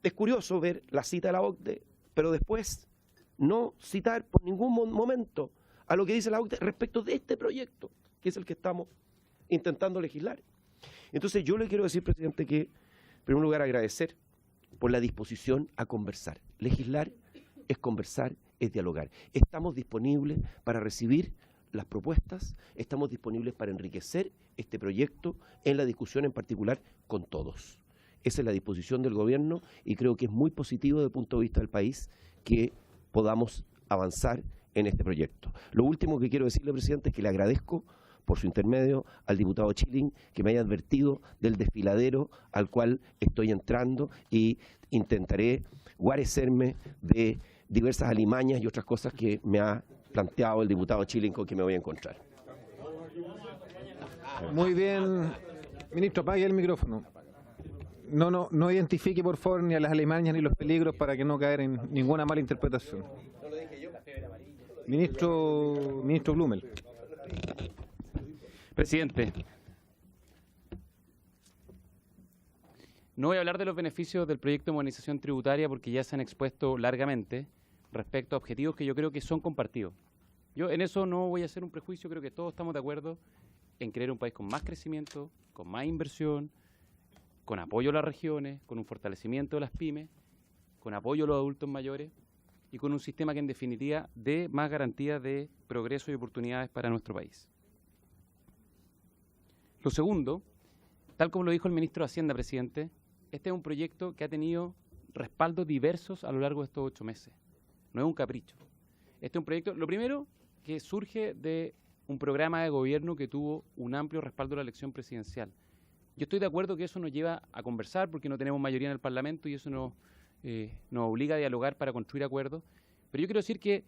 es curioso ver la cita de la OCDE, pero después no citar por ningún momento a lo que dice la OCDE respecto de este proyecto, que es el que estamos intentando legislar. Entonces yo le quiero decir, presidente, que en primer lugar agradecer por la disposición a conversar. Legislar es conversar, es dialogar. Estamos disponibles para recibir las propuestas, estamos disponibles para enriquecer este proyecto en la discusión en particular con todos. Esa es la disposición del gobierno y creo que es muy positivo desde el punto de vista del país que podamos avanzar en este proyecto. Lo último que quiero decirle, presidente, es que le agradezco por su intermedio al diputado Chilin que me haya advertido del desfiladero al cual estoy entrando y intentaré guarecerme de diversas alimañas y otras cosas que me ha planteado el diputado Chilin con que me voy a encontrar. Muy bien, ministro, apague el micrófono. No identifique, por favor, ni a las alimañas ni los peligros para que no caer en ninguna mala interpretación. Ministro Blumel. Presidente, no voy a hablar de los beneficios del proyecto de modernización tributaria porque ya se han expuesto largamente respecto a objetivos que yo creo que son compartidos. Yo en eso no voy a hacer un prejuicio, creo que todos estamos de acuerdo en crear un país con más crecimiento, con más inversión, con apoyo a las regiones, con un fortalecimiento de las pymes, con apoyo a los adultos mayores y con un sistema que en definitiva dé más garantías de progreso y oportunidades para nuestro país. Lo segundo, tal como lo dijo el ministro de Hacienda, presidente, este es un proyecto que ha tenido respaldos diversos a lo largo de estos 8 meses. No es un capricho. Este es un proyecto, lo primero, que surge de un programa de gobierno que tuvo un amplio respaldo de la elección presidencial. Yo estoy de acuerdo que eso nos lleva a conversar porque no tenemos mayoría en el Parlamento y eso nos obliga a dialogar para construir acuerdos. Pero yo quiero decir que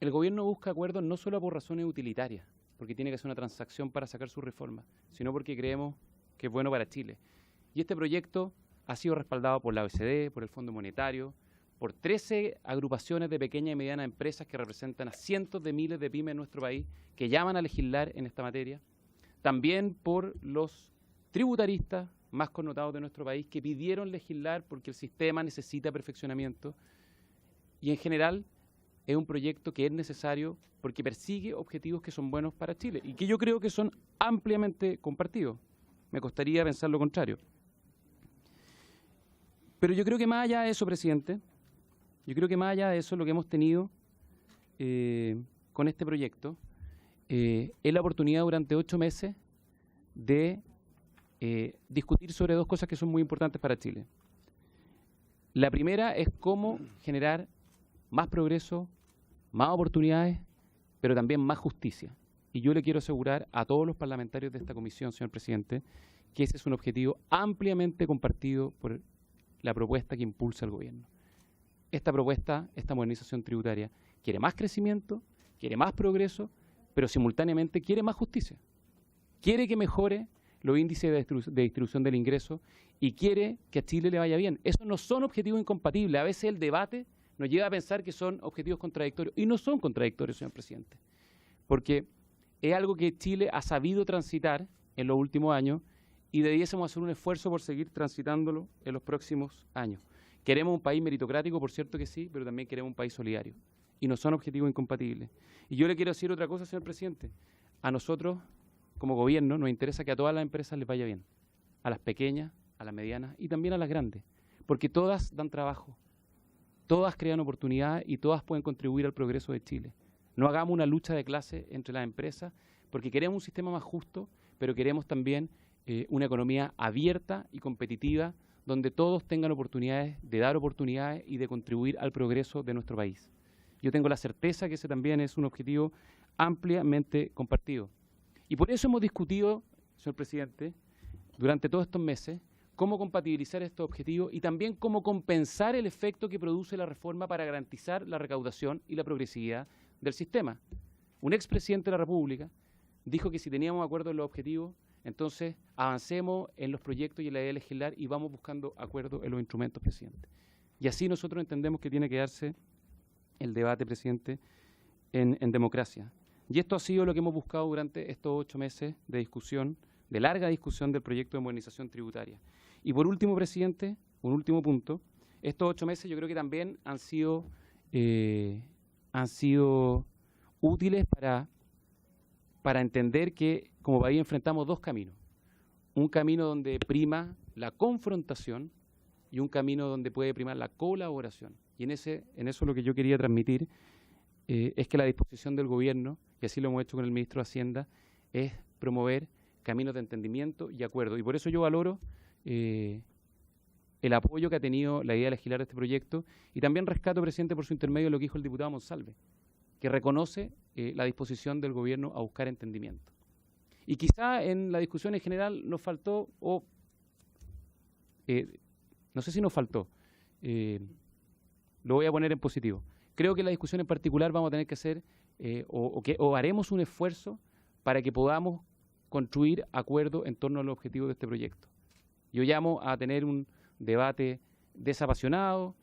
el gobierno busca acuerdos no solo por razones utilitarias, porque tiene que hacer una transacción para sacar su reforma, sino porque creemos que es bueno para Chile. Y este proyecto ha sido respaldado por la OECD, por el Fondo Monetario, por 13 agrupaciones de pequeñas y medianas empresas que representan a cientos de miles de pymes en nuestro país que llaman a legislar en esta materia, también por los tributaristas más connotados de nuestro país que pidieron legislar porque el sistema necesita perfeccionamiento y en general es un proyecto que es necesario porque persigue objetivos que son buenos para Chile y que yo creo que son ampliamente compartidos. Me costaría pensar lo contrario. Pero yo creo que más allá de eso, presidente, yo creo que más allá de eso, lo que hemos tenido con este proyecto es la oportunidad durante 8 meses de discutir sobre 2 cosas que son muy importantes para Chile. La primera es cómo generar más progreso, más oportunidades, pero también más justicia. Y yo le quiero asegurar a todos los parlamentarios de esta comisión, señor presidente, que ese es un objetivo ampliamente compartido por la propuesta que impulsa el gobierno. Esta propuesta, esta modernización tributaria, quiere más crecimiento, quiere más progreso, pero simultáneamente quiere más justicia. Quiere que mejore los índices de distribución del ingreso y quiere que a Chile le vaya bien. Esos no son objetivos incompatibles. A veces el debate nos lleva a pensar que son objetivos contradictorios, y no son contradictorios, señor presidente, porque es algo que Chile ha sabido transitar en los últimos años y debiésemos hacer un esfuerzo por seguir transitándolo en los próximos años. Queremos un país meritocrático, por cierto que sí, pero también queremos un país solidario, y no son objetivos incompatibles. Y yo le quiero decir otra cosa, señor presidente. A nosotros, como gobierno, nos interesa que a todas las empresas les vaya bien, a las pequeñas, a las medianas y también a las grandes, porque todas dan trabajo, todas crean oportunidades y todas pueden contribuir al progreso de Chile. No hagamos una lucha de clase entre las empresas, porque queremos un sistema más justo, pero queremos también una economía abierta y competitiva, donde todos tengan oportunidades de dar oportunidades y de contribuir al progreso de nuestro país. Yo tengo la certeza que ese también es un objetivo ampliamente compartido. Y por eso hemos discutido, señor presidente, durante todos estos meses, cómo compatibilizar estos objetivos y también cómo compensar el efecto que produce la reforma para garantizar la recaudación y la progresividad del sistema. Un expresidente de la República dijo que si teníamos acuerdo en los objetivos, entonces avancemos en los proyectos y en la idea de legislar y vamos buscando acuerdos en los instrumentos, presidente. Y así nosotros entendemos que tiene que darse el debate, presidente, en democracia. Y esto ha sido lo que hemos buscado durante estos 8 meses de discusión, de larga discusión del proyecto de modernización tributaria. Y por último, presidente, un último punto, estos 8 meses yo creo que también han sido útiles para entender que como país enfrentamos 2 caminos. Un camino donde prima la confrontación y un camino donde puede primar la colaboración. Y en eso lo que yo quería transmitir es que la disposición del gobierno, y así lo hemos hecho con el ministro de Hacienda, es promover caminos de entendimiento y acuerdo. Y por eso yo valoro el apoyo que ha tenido la idea de legislar este proyecto y también rescato, presidente, por su intermedio lo que dijo el diputado Monsalve, que reconoce la disposición del gobierno a buscar entendimiento. Y quizá en la discusión en general nos faltó, no sé si nos faltó, lo voy a poner en positivo. Creo que en la discusión en particular vamos a tener que hacer o haremos un esfuerzo para que podamos construir acuerdos en torno a los objetivos de este proyecto. Yo llamo a tener un debate desapasionado,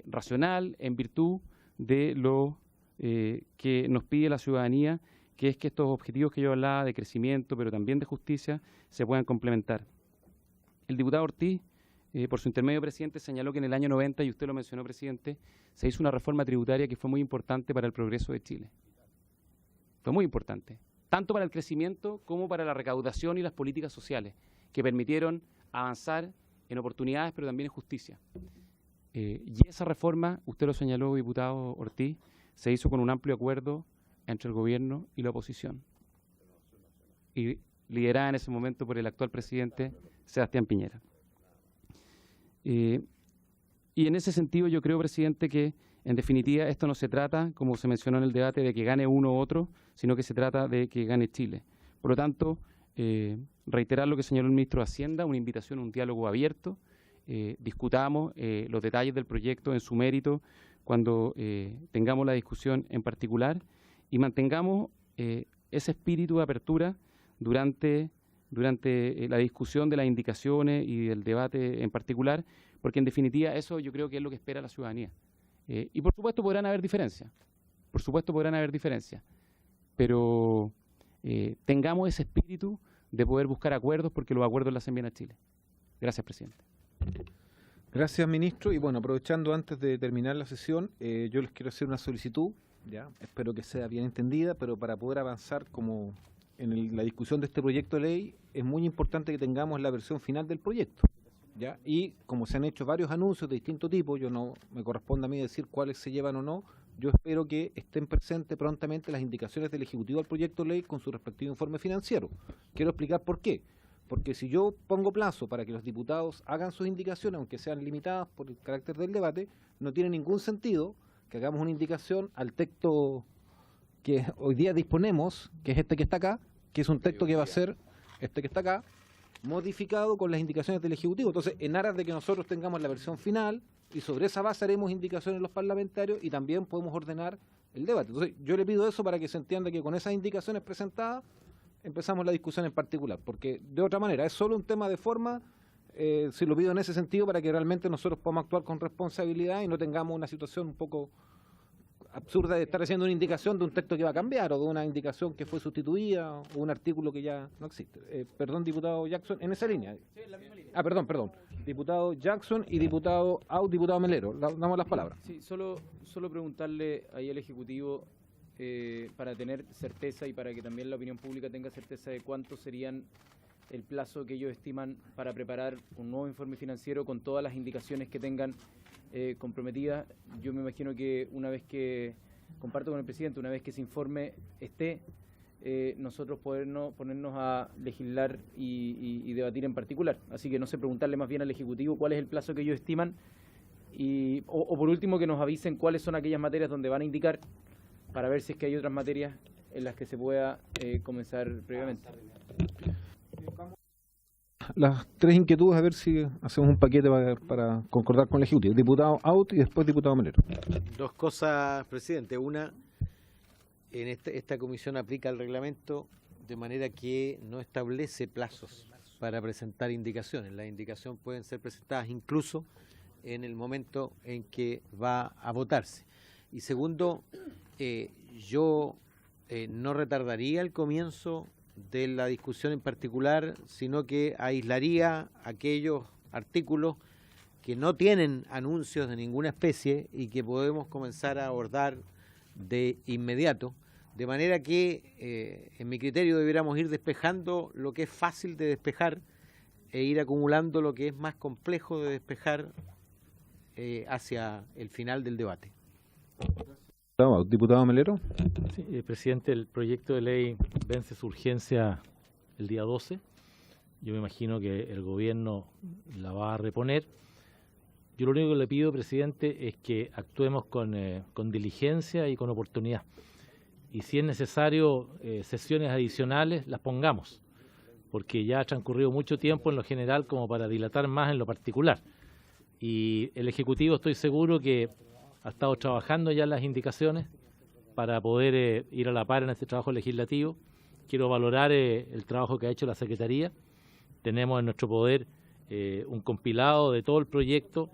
racional, en virtud de lo que nos pide la ciudadanía, que es que estos objetivos que yo hablaba de crecimiento, pero también de justicia, se puedan complementar. El diputado Ortiz, por su intermedio, presidente, señaló que en el año 90, y usted lo mencionó, presidente, se hizo una reforma tributaria que fue muy importante para el progreso de Chile. Fue muy importante, tanto para el crecimiento como para la recaudación y las políticas sociales, que permitieron avanzar en oportunidades, pero también en justicia. Y esa reforma, usted lo señaló, diputado Ortiz, se hizo con un amplio acuerdo entre el gobierno y la oposición, y liderada en ese momento por el actual presidente Sebastián Piñera. Y en ese sentido yo creo, presidente, que en definitiva esto no se trata, como se mencionó en el debate, de que gane uno u otro, sino que se trata de que gane Chile. Por lo tanto, reiterar lo que señaló el ministro de Hacienda, una invitación a un diálogo abierto, discutamos los detalles del proyecto en su mérito cuando tengamos la discusión en particular y mantengamos ese espíritu de apertura durante la discusión de las indicaciones y del debate en particular, porque en definitiva eso yo creo que es lo que espera la ciudadanía. Y por supuesto podrán haber diferencias, pero tengamos ese espíritu de poder buscar acuerdos, porque los acuerdos le hacen bien a Chile. Gracias, presidente. Gracias, ministro. Y bueno, aprovechando antes de terminar la sesión, yo les quiero hacer una solicitud, ya, espero que sea bien entendida, pero para poder avanzar como en la discusión de este proyecto de ley, es muy importante que tengamos la versión final del proyecto, ¿ya? Y como se han hecho varios anuncios de distinto tipo, yo no me corresponde a mí decir cuáles se llevan o no, yo espero que estén presentes prontamente las indicaciones del Ejecutivo al proyecto de ley con su respectivo informe financiero. Quiero explicar por qué. Porque si yo pongo plazo para que los diputados hagan sus indicaciones, aunque sean limitadas por el carácter del debate, no tiene ningún sentido que hagamos una indicación al texto que hoy día disponemos, que es este que está acá, que es un texto que va a ser este que está acá, modificado con las indicaciones del Ejecutivo. Entonces, en aras de que nosotros tengamos la versión final, y sobre esa base haremos indicaciones los parlamentarios y también podemos ordenar el debate. Entonces, yo le pido eso para que se entienda que con esas indicaciones presentadas, empezamos la discusión en particular, porque de otra manera es solo un tema de forma, si lo pido en ese sentido, para que realmente nosotros podamos actuar con responsabilidad y no tengamos una situación un poco absurda de estar haciendo una indicación de un texto que va a cambiar o de una indicación que fue sustituida o un artículo que ya no existe. Perdón, diputado Jackson, en esa línea. Sí, en la misma línea. Perdón. Diputado Jackson y diputado Melero, damos las palabras. Sí, solo preguntarle ahí al Ejecutivo, para tener certeza y para que también la opinión pública tenga certeza de cuánto serían el plazo que ellos estiman para preparar un nuevo informe financiero con todas las indicaciones que tengan comprometidas. Yo me imagino que una vez que, comparto con el presidente, una vez que ese informe esté, nosotros ponernos a legislar y debatir en particular. Así que no sé, preguntarle más bien al Ejecutivo cuál es el plazo que ellos estiman o por último que nos avisen cuáles son aquellas materias donde van a indicar, para ver si es que hay otras materias en las que se pueda comenzar previamente. Las tres inquietudes, a ver si hacemos un paquete para concordar con el Ejecutivo. Diputado Out y después diputado Melero. Dos cosas, presidente. Una, en esta comisión aplica el reglamento de manera que no establece plazos para presentar indicaciones. Las indicaciones pueden ser presentadas incluso en el momento en que va a votarse. Y segundo, yo no retardaría el comienzo de la discusión en particular, sino que aislaría aquellos artículos que no tienen anuncios de ninguna especie y que podemos comenzar a abordar de inmediato, de manera que, en mi criterio, debiéramos ir despejando lo que es fácil de despejar e ir acumulando lo que es más complejo de despejar hacia el final del debate. Diputado Melero. Sí, presidente, el proyecto de ley vence su urgencia el día 12. Yo me imagino que el gobierno la va a reponer. Yo lo único que le pido, presidente, es que actuemos con diligencia y con oportunidad. Y si es necesario sesiones adicionales, las pongamos, porque ya ha transcurrido mucho tiempo en lo general como para dilatar más en lo particular. Y el Ejecutivo, estoy seguro que ha estado trabajando ya en las indicaciones para poder ir a la par en este trabajo legislativo. Quiero valorar el trabajo que ha hecho la Secretaría. Tenemos en nuestro poder un compilado de todo el proyecto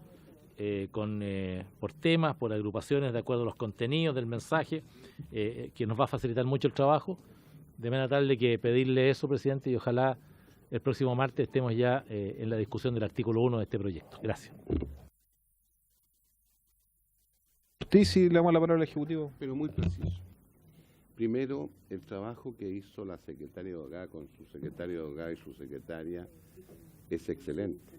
por temas, por agrupaciones de acuerdo a los contenidos del mensaje, que nos va a facilitar mucho el trabajo. De manera tal de que pedirle eso, presidente, y ojalá el próximo martes estemos ya en la discusión del artículo 1 de este proyecto. Gracias. Sí, le damos la palabra al Ejecutivo. Pero muy preciso. Primero, el trabajo que hizo la secretaria de Hogar con su secretario de Hogar y su secretaria es excelente,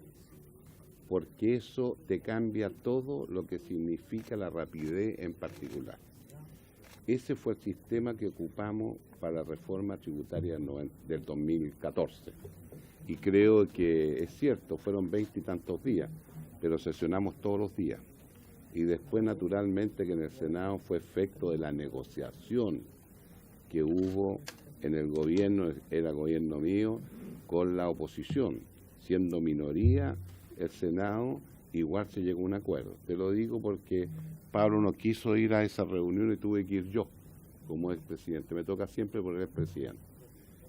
porque eso te cambia todo lo que significa la rapidez en particular. Ese fue el sistema que ocupamos para la reforma tributaria del 2014. Y creo que es cierto, fueron 20 y tantos días, pero sesionamos todos los días. Y después, naturalmente, que en el Senado fue efecto de la negociación que hubo en el gobierno, era gobierno mío, con la oposición. Siendo minoría, el Senado igual se llegó a un acuerdo. Te lo digo porque Pablo no quiso ir a esa reunión y tuve que ir yo, como expresidente. Me toca siempre porque es presidente.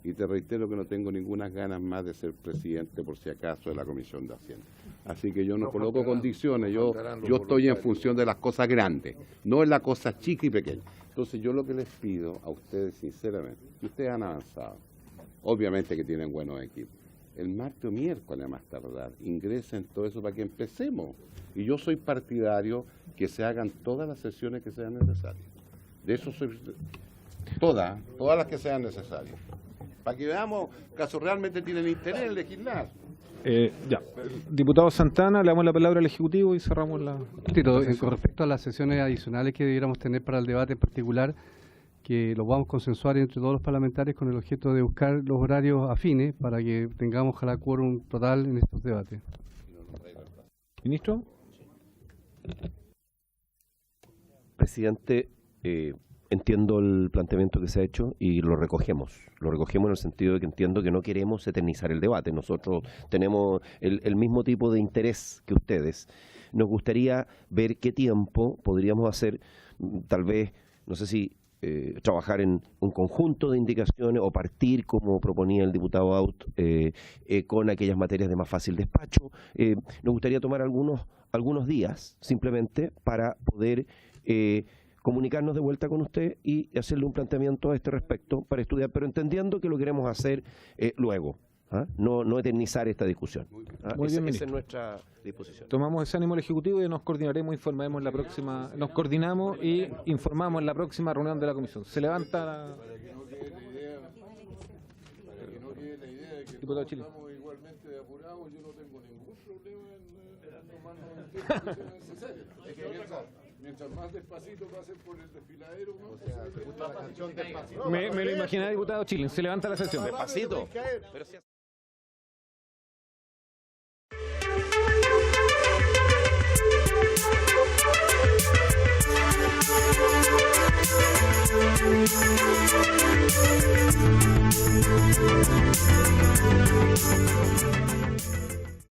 Y te reitero que no tengo ninguna ganas más de ser presidente, por si acaso, de la Comisión de Hacienda. Así que yo no coloco condiciones, yo estoy en función de las cosas grandes, no en las cosas chicas y pequeñas. Entonces yo lo que les pido a ustedes, sinceramente, que ustedes han avanzado, obviamente que tienen buenos equipos, el martes o miércoles a más tardar. Ingresen todo eso para que empecemos. Y yo soy partidario que se hagan todas las sesiones que sean necesarias. De eso soy... Todas las que sean necesarias. Para que veamos caso realmente tienen interés en legislar. Ya. Diputado Santana, le damos la palabra al Ejecutivo y cerramos la... Con respecto a las sesiones adicionales que debiéramos tener para el debate en particular, que lo vamos a consensuar entre todos los parlamentarios con el objeto de buscar los horarios afines para que tengamos ojalá quórum total en estos debates. Ministro. Presidente, entiendo el planteamiento que se ha hecho y lo recogemos en el sentido de que entiendo que no queremos eternizar el debate. Nosotros tenemos el mismo tipo de interés que ustedes. Nos gustaría ver qué tiempo podríamos hacer, tal vez, no sé si trabajar en un conjunto de indicaciones o partir, como proponía el diputado Aut, con aquellas materias de más fácil despacho. Nos gustaría tomar algunos días simplemente para poder comunicarnos de vuelta con usted y hacerle un planteamiento a este respecto para estudiar, pero entendiendo que lo queremos hacer luego. No eternizar esta discusión. Esa es nuestra disposición. Tomamos ese ánimo al Ejecutivo y nos coordinaremos, informaremos en la próxima, nos coordinamos y informamos en la próxima reunión de la comisión. Se levanta la... Diputado Chile. Igualmente de apurados, yo no tengo ningún problema en tomar las decisiones necesarias. Es que mientras más despacito pasen por el desfiladero, ¿no? O sea, ¿te gusta la canción Despacito? Me lo imaginaba, diputado Chile. Se levanta la sesión. Despacito. Pero si